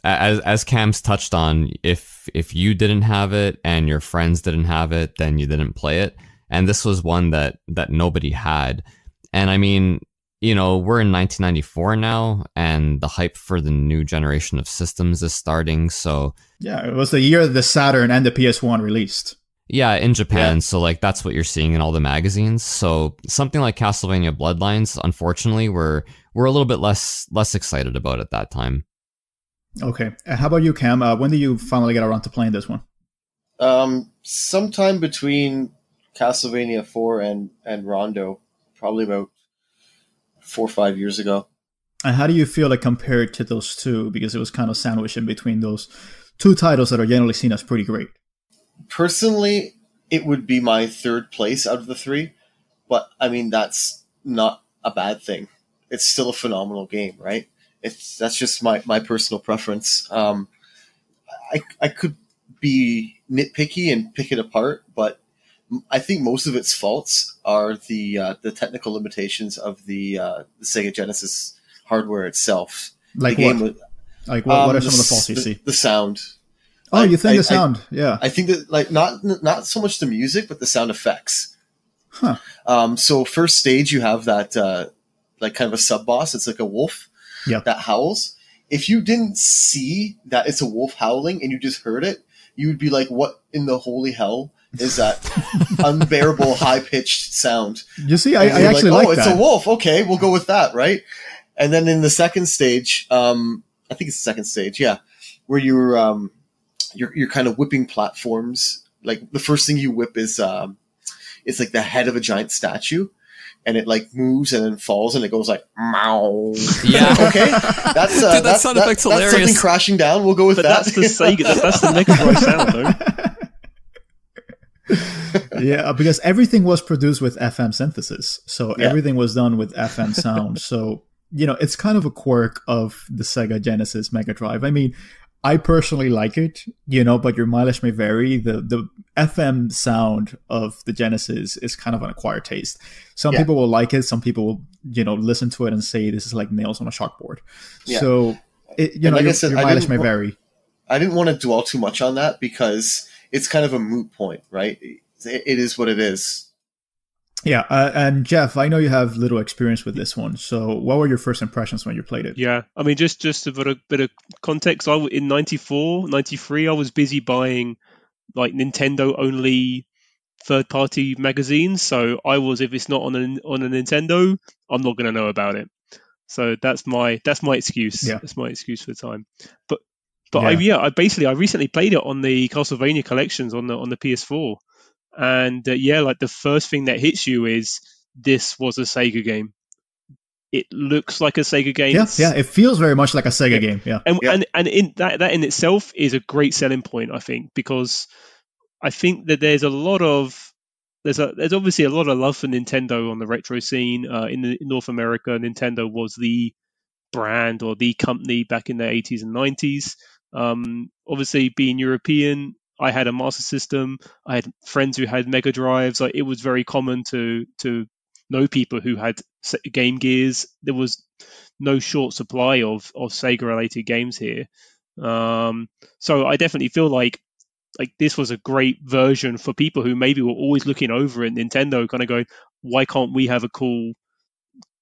As Cam's touched on, if you didn't have it and your friends didn't have it, then you didn't play it. And this was one that nobody had. And I mean, we're in 1994 now, and the hype for the new generation of systems is starting. So yeah, it was the year the Saturn and the PS1 released. Yeah, in Japan. Yeah. So like that's what you're seeing in all the magazines. So something like Castlevania Bloodlines, unfortunately, we're a little bit less excited about at that time. Okay. How about you, Cam? When did you finally get around to playing this one? Sometime between Castlevania IV and Rondo, probably about 4 or 5 years ago. And how do you feel compared to those two? Because it was kind of sandwiched in between those two titles that are generally seen as pretty great. Personally, it would be my third place out of the three, but I mean, that's not a bad thing. It's still a phenomenal game, right? That's just my personal preference. I could be nitpicky and pick it apart, but I think most of its faults are the technical limitations of the Sega Genesis hardware itself. Like the what? What are some of the faults you see? The sound. Oh, you think the sound? Yeah. I think that not so much the music, but the sound effects. Huh. So first stage, you have that kind of a sub boss. It's like a wolf that howls. If you didn't see that it's a wolf howling and you just heard it, you would be like, "What in the holy hell is that unbearable high pitched sound?" You see, I actually like that. It's a wolf. Okay, we'll go with that, right? And then in the second stage, I think it's the second stage, where you're kind of whipping platforms. Like the first thing you whip is it's like the head of a giant statue, and it like moves and then falls and it goes like meow. Yeah. Okay. That's dude, that sound effect's hilarious. That's something crashing down. We'll go with that. That's the Sega. That's the Mega Drive sound, though. Yeah, because everything was produced with FM synthesis, so everything was done with FM sound. So it's kind of a quirk of the Sega Genesis Mega Drive. I mean, I personally like it, but your mileage may vary. The FM sound of the Genesis is kind of an acquired taste. Some people will like it. Some people will, listen to it and say this is like nails on a chalkboard. Yeah. So, your mileage may vary. I didn't want to dwell too much on that because it's kind of a moot point, right? It is what it is. Yeah, and Geoff, I know you have little experience with this one. So what were your first impressions when you played it? Yeah, I mean, just a bit of context, in 94, 93, I was busy buying like Nintendo-only third-party magazines. So I was, if it's not on a Nintendo, I'm not going to know about it. So that's my excuse. Yeah. That's my excuse for the time. But I recently played it on the Castlevania collections on the PS4. And like the first thing that hits you is this was a Sega game. It looks like a Sega game. Yeah, it feels very much like a Sega game. Yeah, and in that in itself is a great selling point, I think, because I think that there's obviously a lot of love for Nintendo on the retro scene. In North America, Nintendo was the brand or the company back in the 80s and 90s. Obviously, being European, I had a Master System. I had friends who had Mega Drives. Like, it was very common to know people who had Game Gears. There was no short supply of Sega related games here. So I definitely feel like this was a great version for people who maybe were always looking over at Nintendo, kind of going, why can't we have a cool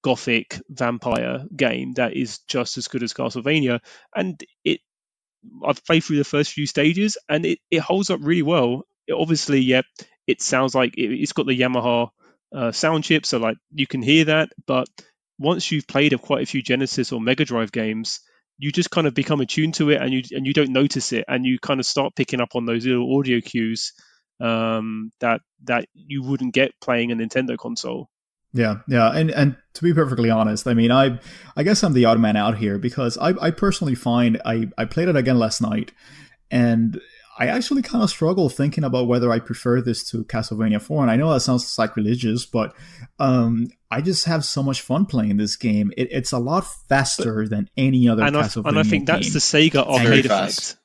gothic vampire game that is just as good as Castlevania? And I've played through the first few stages, and it holds up really well. Obviously, yeah, it sounds like it's got the Yamaha sound chip, so like you can hear that. But once you've played quite a few Genesis or Mega Drive games, you just kind of become attuned to it, and you don't notice it, and you kind of start picking up on those little audio cues that you wouldn't get playing a Nintendo console. Yeah, and to be perfectly honest, I mean, I guess I'm the odd man out here, because I personally find I played it again last night, and I actually kind of struggle thinking about whether I prefer this to Castlevania IV. And I know that sounds sacrilegious, but I just have so much fun playing this game. It's a lot faster than any other Castlevania game. And I think that's the Sega arcade effect.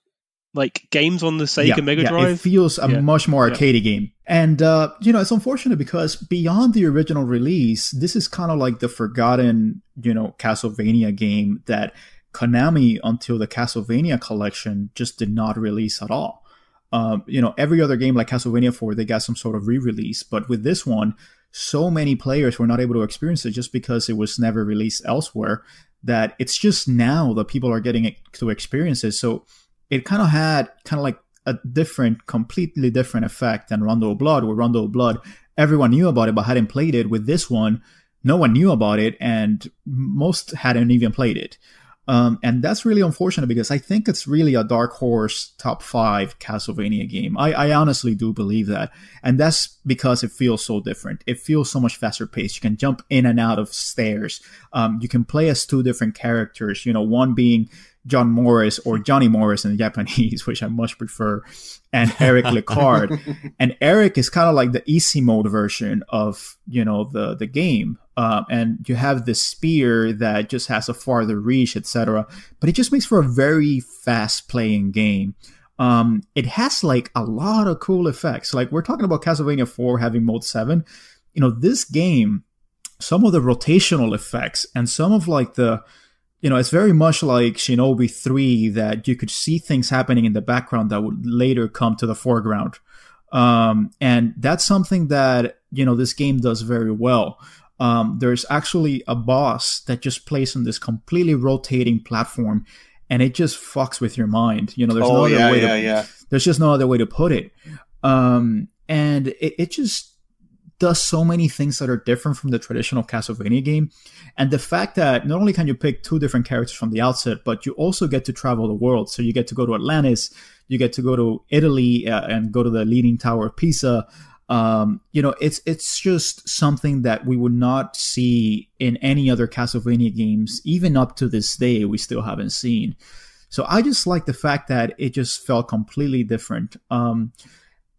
Like, games on the Sega Mega Drive, it feels a much more arcadey game. And, it's unfortunate because beyond the original release, this is kind of like the forgotten, Castlevania game that Konami, until the Castlevania collection, just did not release at all. Every other game like Castlevania 4, they got some sort of re-release. But with this one, so many players were not able to experience it just because it was never released elsewhere, that it's just now that people are getting to experience it. So it kind of had like a completely different effect than Rondo of Blood, where Rondo of Blood, everyone knew about it but hadn't played it. With this one, no one knew about it, and most hadn't even played it. And that's really unfortunate, because I think it's really a dark horse top 5 Castlevania game. I honestly do believe that. And that's because it feels so different. It feels so much faster paced. You can jump in and out of stairs. You can play as 2 different characters, one being John Morris, or Johnny Morris in the Japanese, which I much prefer, and Eric Lecard. And Eric is kind of like the easy mode version of, the game. And you have this spear that just has a farther reach, etc. But it just makes for a very fast playing game. It has like a lot of cool effects. Like, we're talking about Castlevania 4 having mode 7. This game, some of the rotational effects and some of like the, it's very much like Shinobi 3, that you could see things happening in the background that would later come to the foreground. And that's something that, this game does very well. There's actually a boss that just plays on this completely rotating platform, and it just fucks with your mind. There's just no other way to put it. And it just does so many things that are different from the traditional Castlevania game. And the fact that not only can you pick 2 different characters from the outset, but you also get to travel the world. So you get to go to Atlantis, you get to go to Italy, and go to the Leaning Tower of Pisa. It's just something that we would not see in any other Castlevania games. Even up to this day, we still haven't seen. So I just like the fact that it just felt completely different.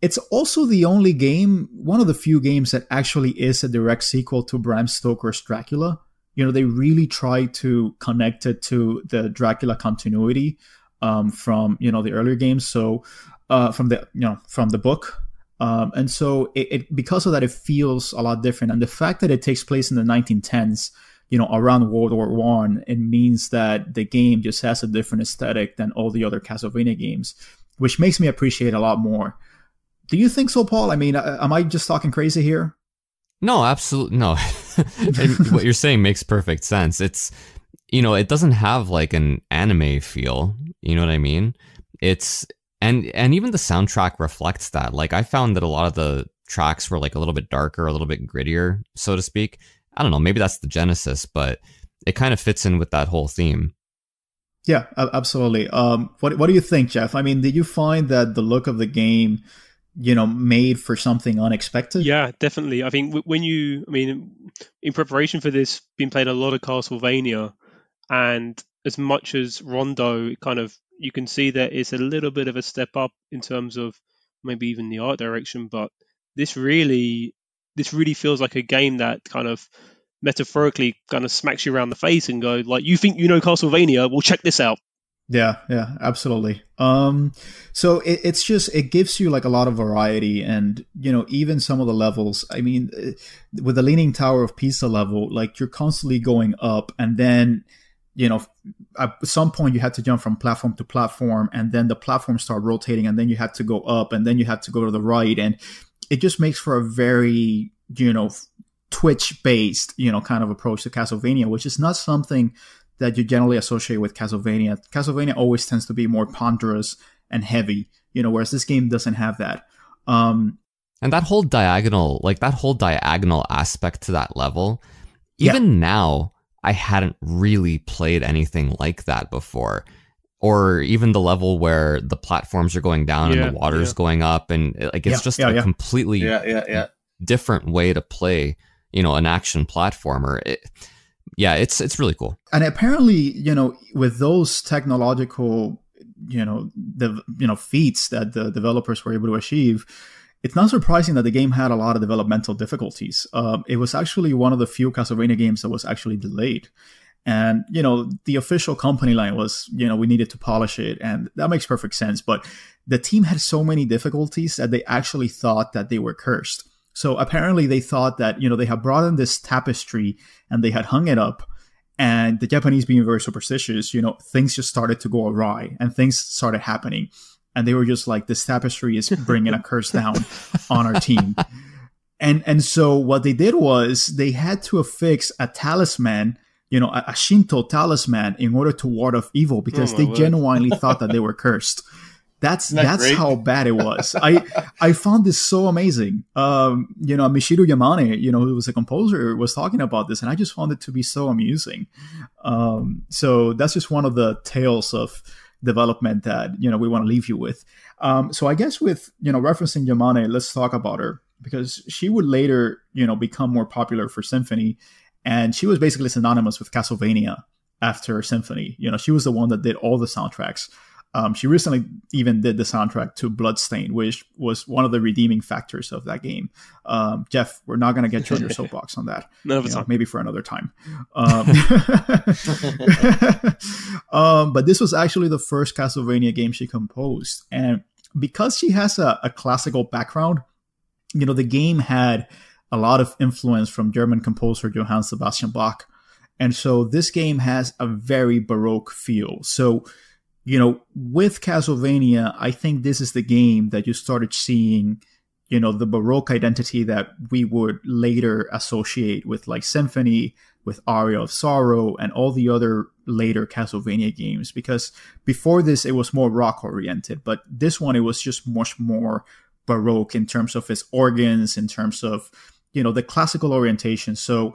It's also the only game, one of the few games that actually is a direct sequel to Bram Stoker's Dracula. They really try to connect it to the Dracula continuity from, the earlier games. So from the book. And so it because of that, it feels a lot different. And the fact that it takes place in the 1910s, around World War I, it means that the game just has a different aesthetic than all the other Castlevania games, which makes me appreciate it a lot more. Do you think so, Paul? I mean, am I just talking crazy here? No, absolutely no. What you're saying makes perfect sense. It's, it doesn't have like an anime feel. You know what I mean? It's and even the soundtrack reflects that. Like, I found that a lot of the tracks were like a little bit darker, a little bit grittier, so to speak. I don't know, maybe that's the genesis, but it kind of fits in with that whole theme. Yeah, absolutely. What do you think, Geoff? I mean, did you find that the look of the game, made for something unexpected? Yeah, definitely. I think in preparation for this, been playing a lot of Castlevania, and as much as Rondo, you can see that it's a little bit of a step up in terms of maybe even the art direction, but this really feels like a game that kind of metaphorically kind of smacks you around the face and go, like, you think you know Castlevania? Well, check this out. Yeah, yeah, absolutely. So it's just, it gives you like a lot of variety, and even some of the levels. I mean, with the Leaning Tower of Pisa level, like you're constantly going up, and then at some point you had to jump from platform to platform, and then the platform start rotating, and then you had to go up, and then you had to go to the right, and it just makes for a very twitch based kind of approach to Castlevania, which is not something that you generally associate with Castlevania. Castlevania always tends to be more ponderous and heavy, whereas this game doesn't have that. And that whole diagonal aspect to that level, even now, I hadn't really played anything like that before. Or even the level where the platforms are going down and the water's going up, and it's just a completely different way to play, an action platformer. It's really cool. And apparently, with those technological, feats that the developers were able to achieve, it's not surprising that the game had a lot of developmental difficulties. It was actually one of the few Castlevania games that was actually delayed. And, the official company line was, we needed to polish it. And that makes perfect sense. But the team had so many difficulties that they actually thought that they were cursed. So apparently they thought that, they had brought in this tapestry and they had hung it up, and the Japanese, being very superstitious, things just started to go awry and things started happening. And they were just like, this tapestry is bringing a curse down on our team. And so what they did was they had to affix a talisman, a Shinto talisman, in order to ward off evil, because they genuinely thought that they were cursed. That's how bad it was. I found this so amazing. Michiru Yamane, who was a composer, was talking about this, and I just found it to be so amusing. So that's just one of the tales of development that we want to leave you with. So I guess with referencing Yamane, let's talk about her, because she would later become more popular for Symphony, and she was basically synonymous with Castlevania after Symphony. She was the one that did all the soundtracks. She recently even did the soundtrack to Bloodstained, which was one of the redeeming factors of that game. Geoff, we're not going to get you on your soapbox on that. No, maybe for another time. But this was actually the first Castlevania game she composed. And because she has a classical background, the game had a lot of influence from German composer Johann Sebastian Bach. And so this game has a very Baroque feel. So with Castlevania, I think this is the game that you started seeing, the Baroque identity that we would later associate with like Symphony, with Aria of Sorrow, and all the other later Castlevania games. Because before this, it was more rock oriented, but this one, it was just much more Baroque in terms of its organs, in terms of, the classical orientation. So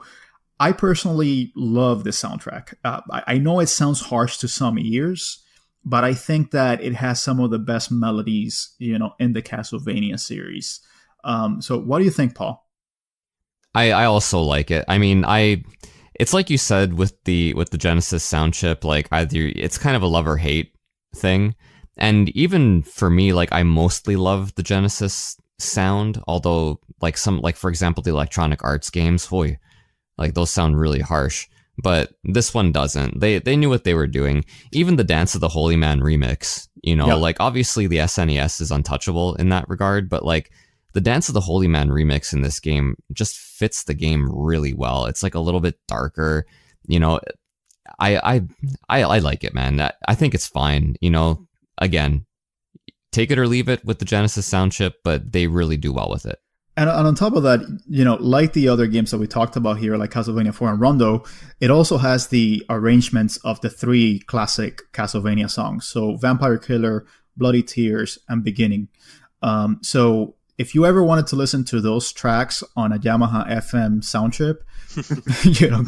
I personally love this soundtrack. I know it sounds harsh to some ears, but I think that it has some of the best melodies, in the Castlevania series. So what do you think, Paul? I also like it. I mean, it's like you said with the Genesis sound chip, like either it's kind of a love or hate thing. And even for me, like I mostly love the Genesis sound, although like for example, the Electronic Arts games, like those sound really harsh. But this one doesn't. They knew what they were doing. Even the Dance of the Holy Man remix, like obviously the SNES is untouchable in that regard, but like the Dance of the Holy Man remix in this game just fits the game really well. It's like a little bit darker, I like it, man. I think it's fine. Again, take it or leave it with the Genesis sound chip, but they really do well with it. And on top of that, like the other games that we talked about here, like Castlevania IV and Rondo, it also has the arrangements of the 3 classic Castlevania songs. So Vampire Killer, Bloody Tears, and Beginning. So if you ever wanted to listen to those tracks on a Yamaha FM sound chip,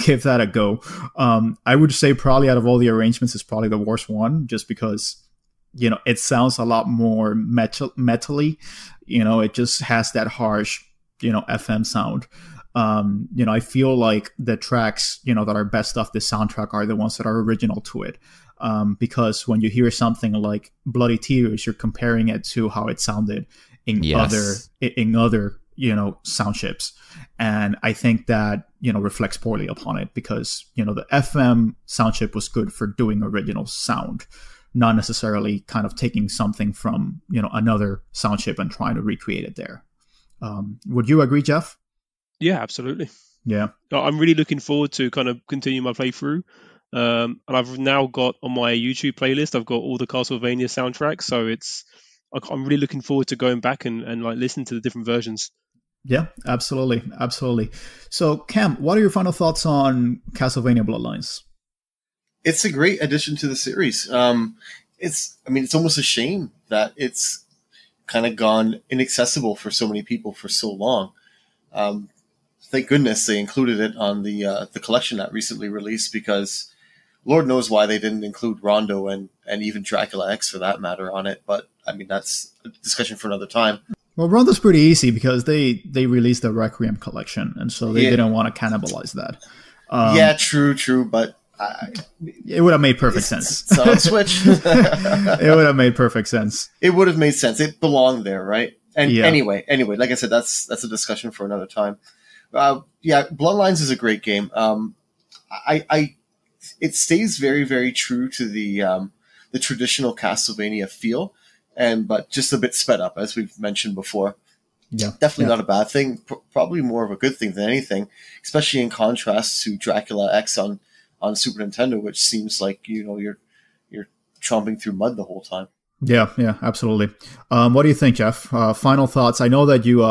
give that a go. I would say probably out of all the arrangements, it's probably the worst one, just because it sounds a lot more metally. It just has that harsh, FM sound. I feel like the tracks, that are best off the soundtrack are the ones that are original to it. Because when you hear something like Bloody Tears, you're comparing it to how it sounded in other sound chips. And I think that, reflects poorly upon it because, the FM sound chip was good for doing original sound, not necessarily kind of taking something from, another sound chip and trying to recreate it there. Would you agree, Geoff? Yeah, absolutely. Yeah. I'm really looking forward to kind of continue my playthrough. And I've now got on my YouTube playlist, I've got all the Castlevania soundtracks. So I'm really looking forward to going back and like listen to the different versions. Yeah, absolutely. Absolutely. So Cam, what are your final thoughts on Castlevania Bloodlines? It's a great addition to the series. It's almost a shame that it's kind of gone inaccessible for so many people for so long. Thank goodness they included it on the collection that recently released, because Lord knows why they didn't include Rondo and even Dracula X for that matter on it. But I mean, that's a discussion for another time. Well, Rondo's pretty easy because they released the Requiem collection, and so they didn't want to cannibalize that. Yeah, true, but it would have made perfect sense. It's on Switch. It would have made perfect sense. It would have made sense. It belonged there, right? And anyway, like I said, that's a discussion for another time. Bloodlines is a great game. It stays very, very true to the traditional Castlevania feel, but just a bit sped up, as we've mentioned before. Yeah, definitely not a bad thing. Probably more of a good thing than anything, especially in contrast to Dracula X on Super Nintendo, which seems like you're tromping through mud the whole time. Yeah, absolutely. What do you think, Geoff? Final thoughts. I know that you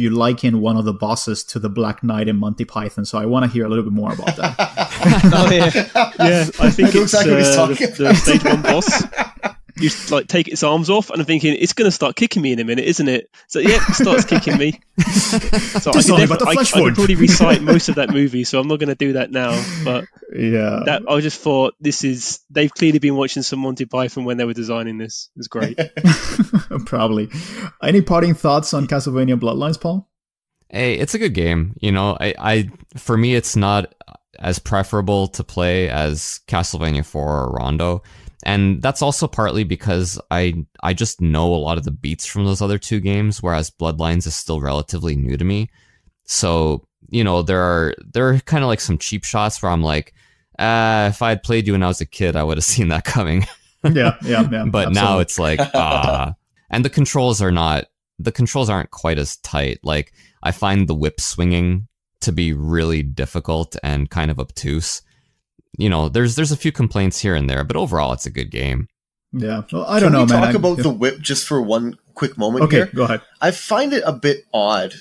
liken one of the bosses to the Black Knight in Monty Python, so I want to hear a little bit more about that. I think it's exactly the stage 1 boss. You like take its arms off, and I'm thinking it's going to start kicking me in a minute, isn't it? So it starts kicking me. So I could probably recite most of that movie, so I'm not going to do that now. But yeah, I just thought they've clearly been watching some Monty Python when they were designing this. It's great. Probably. Any parting thoughts on Castlevania Bloodlines, Paul? Hey, it's a good game. I for me, it's not as preferable to play as Castlevania IV or Rondo. And that's also partly because I just know a lot of the beats from those other two games, whereas Bloodlines is still relatively new to me. So, there are kind of like some cheap shots where I'm like, if I had played you when I was a kid, I would have seen that coming. Yeah. But absolutely. now it's like, and the controls aren't quite as tight. Like, I find the whip swinging to be really difficult and kind of obtuse. There's a few complaints here and there, but overall it's a good game. Yeah. Well, I don't know, man. Can we talk about the whip just for one quick moment here? Okay, go ahead. I find it a bit odd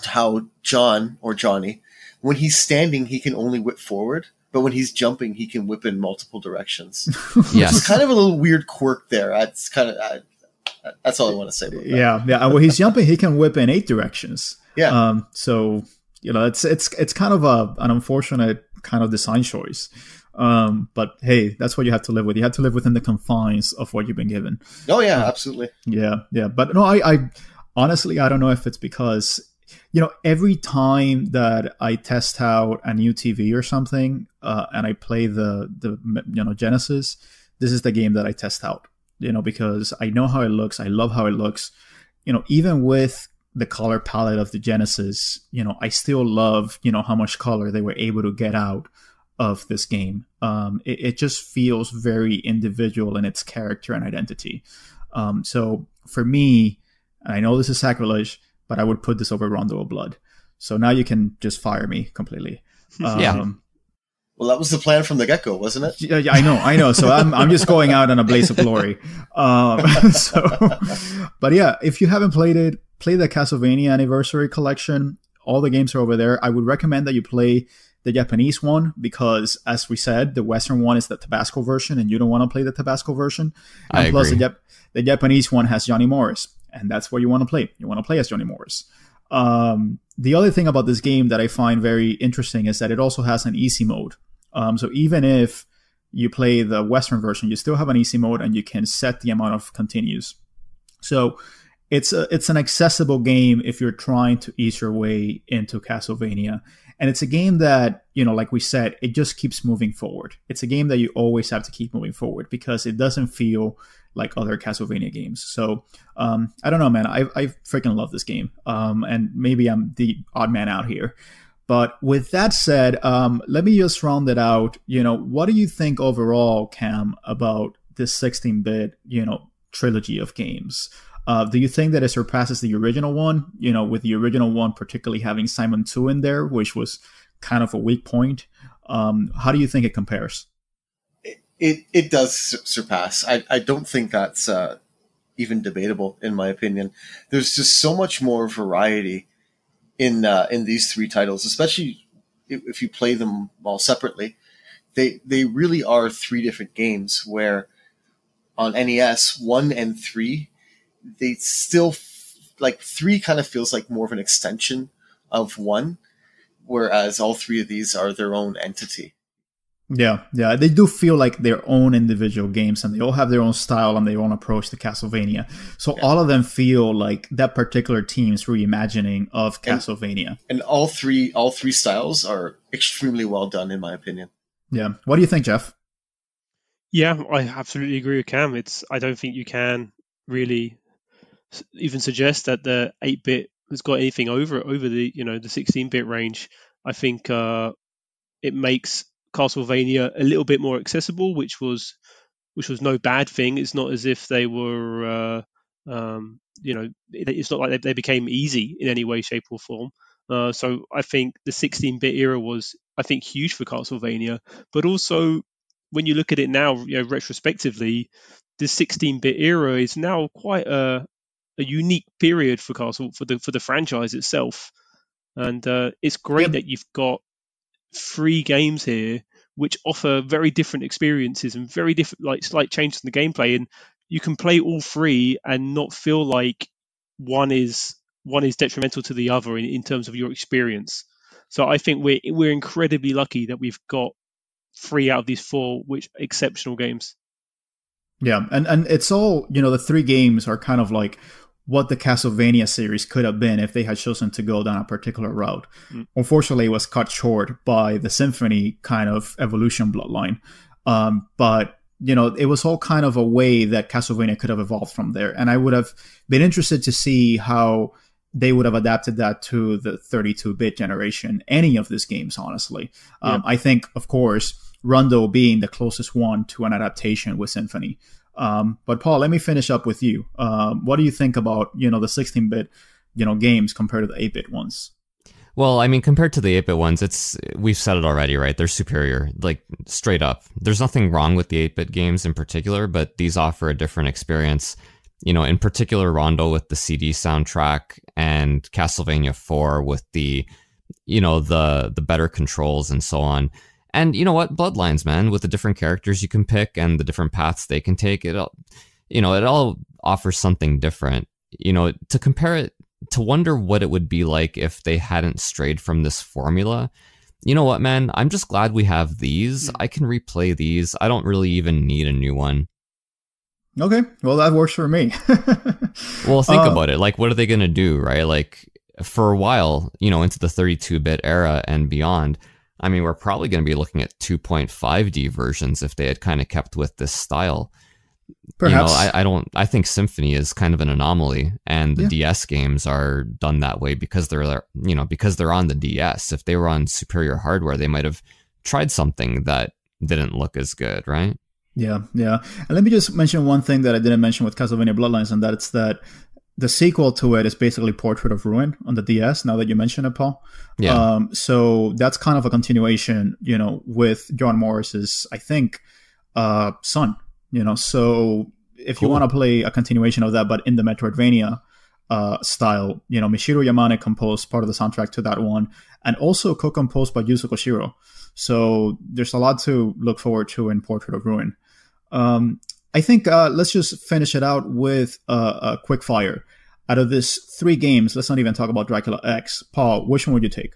how John, or Johnny, when he's standing, he can only whip forward, but when he's jumping, he can whip in multiple directions. Yes. It's kind of a little weird quirk there. That's all I want to say about that. Yeah. When he's jumping, he can whip in 8 directions. Yeah. So, it's kind of an unfortunate kind of design choice. But hey, that's what you have to live with. You have to live within the confines of what you've been given. Oh yeah, absolutely. Yeah. But no, I honestly, I don't know if it's because, every time that I test out a new TV or something, and I play the Genesis, this is the game that I test out, because I know how it looks. I love how it looks. Even with the color palette of the Genesis, I still love, how much color they were able to get out of this game. It just feels very individual in its character and identity. So for me, and I know this is sacrilege, but I would put this over Rondo of Blood. So now you can just fire me completely. Yeah. Well, that was the plan from the get-go, wasn't it? Yeah, I know. So I'm just going out on a blaze of glory. But yeah, if you haven't played it, play the Castlevania Anniversary Collection. All the games are over there. I would recommend that you play the Japanese one because, as we said, the Western one is the Tabasco version, and you don't want to play the Tabasco version. And plus, the Japanese one has Johnny Morris, and that's what you want to play. You want to play as Johnny Morris. The other thing about this game that I find very interesting is that it also has an easy mode. So even if you play the Western version, you still have an easy mode, and you can set the amount of continues. So it's an accessible game if you're trying to ease your way into Castlevania. And it's a game that, like we said, it just keeps moving forward. It's a game that you always have to keep moving forward because it doesn't feel like other Castlevania games. So I don't know, man. I freaking love this game. And maybe I'm the odd man out here. But with that said, let me just round it out. What do you think overall, Cam, about this 16-bit, trilogy of games. Do you think that it surpasses the original one? With the original one particularly having Simon 2 in there, which was kind of a weak point. How do you think it compares? It does surpass. I don't think that's even debatable, in my opinion. There's just so much more variety in these three titles, especially if you play them all separately. They really are three different games, where on NES 1 and 3, they still like 3 kind of feels like more of an extension of 1, whereas all three of these are their own entity. Yeah, they do feel like their own individual games, and they all have their own style and their own approach to Castlevania. So all of them feel like that particular team's reimagining of Castlevania. And all three styles are extremely well done, in my opinion. Yeah. What do you think, Geoff? Yeah, I absolutely agree with Cam. I don't think you can really even suggest that the 8-bit has got anything over the the 16-bit range. I think it makes Castlevania a little bit more accessible, which was no bad thing. It's not as if they were it's not like they became easy in any way, shape or form. So I think the 16-bit era was, I think, huge for Castlevania, but also when you look at it now, retrospectively, the 16-bit era is now quite a unique period for the franchise itself, and it's great that you've got 3 games here which offer very different experiences and very different, slight changes in the gameplay, and you can play all 3 and not feel like one is detrimental to the other in terms of your experience. So I think we're incredibly lucky that we've got 3 out of these 4 which exceptional games. Yeah, and it's all, the 3 games are kind of like what the Castlevania series could have been if they had chosen to go down a particular route. Unfortunately, it was cut short by the Symphony kind of evolution bloodline. But, it was all kind of a way that Castlevania could have evolved from there. And I would have been interested to see how they would have adapted that to the 32-bit generation, any of these games, honestly. I think, of course, Rondo being the closest one to an adaptation with Symphony. But Paul, let me finish up with you. What do you think about, the 16-bit, games compared to the 8-bit ones? Well, I mean, compared to the 8-bit ones, we've said it already, right? They're superior, like straight up. There's nothing wrong with the 8-bit games in particular, but these offer a different experience. In particular, Rondo with the CD soundtrack and Castlevania IV with the better controls and so on. And you know what? Bloodlines, man, with the different characters you can pick and the different paths they can take, it all offers something different. To compare it, to wonder what it would be like if they hadn't strayed from this formula. You know what, man? I'm just glad we have these. I can replay these. I don't really even need a new one. Okay, well, that works for me. Well, think about it. Like, what are they going to do, right? Like, for a while, into the 32-bit era and beyond, I mean, we're probably going to be looking at 2.5D versions if they had kind of kept with this style. Perhaps. I think Symphony is kind of an anomaly, and the DS games are done that way because they're on the DS. If they were on superior hardware, they might have tried something that didn't look as good, right? Yeah. And let me just mention one thing that I didn't mention with Castlevania Bloodlines, and that's that the sequel to it is basically Portrait of Ruin on the DS, now that you mention it, Paul. Yeah. So that's kind of a continuation, with John Morris's, I think, son. So if you want to play a continuation of that, but in the Metroidvania style, Michiru Yamane composed part of the soundtrack to that one, and also co-composed by Yuzo Koshiro. So there's a lot to look forward to in Portrait of Ruin. I think let's just finish it out with a quick fire. Out of these 3 games, let's not even talk about Dracula X. Paul, which one would you take?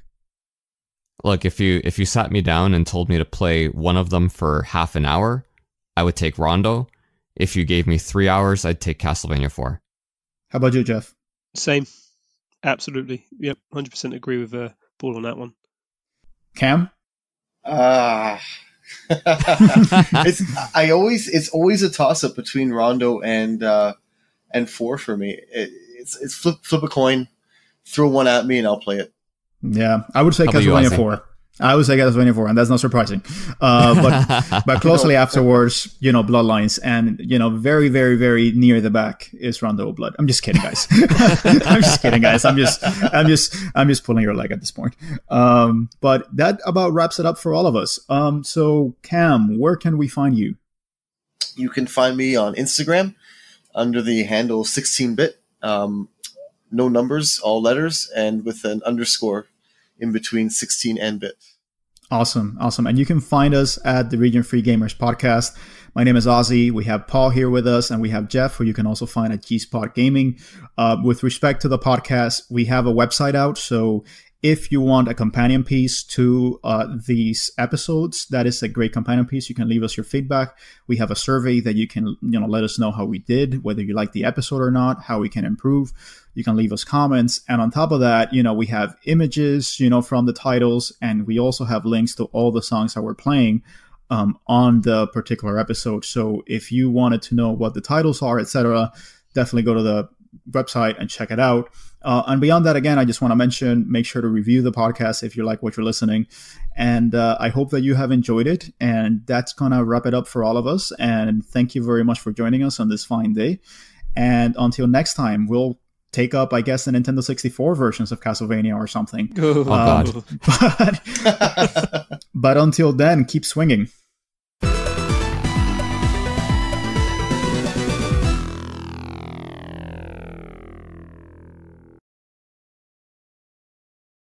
Look, if you sat me down and told me to play one of them for half an hour, I would take Rondo. If you gave me 3 hours, I'd take Castlevania IV. How about you, Geoff? Same. Absolutely. Yep, 100% agree with Paul on that one. Cam? It's always a toss-up between Rondo and 4 for me. It's flip a coin, throw one at me, and I'll play it. Yeah, I would say Castlevania 4. I would say Castlevania 4, and that's not surprising. But closely afterwards, Bloodlines, and very, very, very near the back is Rondo of Blood. I'm just kidding, guys. I'm just kidding, guys. I'm just pulling your leg at this point. But that about wraps it up for all of us. So Cam, where can we find you? You can find me on Instagram under the handle 16bit. No numbers, all letters, and with an underscore in between 16 and bit. Awesome. And you can find us at the Region Free Gamers podcast. My name is Ozzy. We have Paul here with us, and we have Geoff, who you can also find at G-Spot Gaming. With respect to the podcast, we have a website out. So if you want a companion piece to these episodes, that is a great companion piece. You can leave us your feedback. We have a survey that you can, let us know how we did, whether you like the episode or not, how we can improve. You can leave us comments. And on top of that, we have images, from the titles, and we also have links to all the songs that we're playing on the particular episode. So if you wanted to know what the titles are, etc., definitely go to the website and check it out. And beyond that, again, I just want to mention, make sure to review the podcast if you like what you're listening. And I hope that you have enjoyed it. And that's going to wrap it up for all of us. And thank you very much for joining us on this fine day. And until next time, we'll take up, I guess, the Nintendo 64 versions of Castlevania or something. Oh, God. But until then, keep swinging.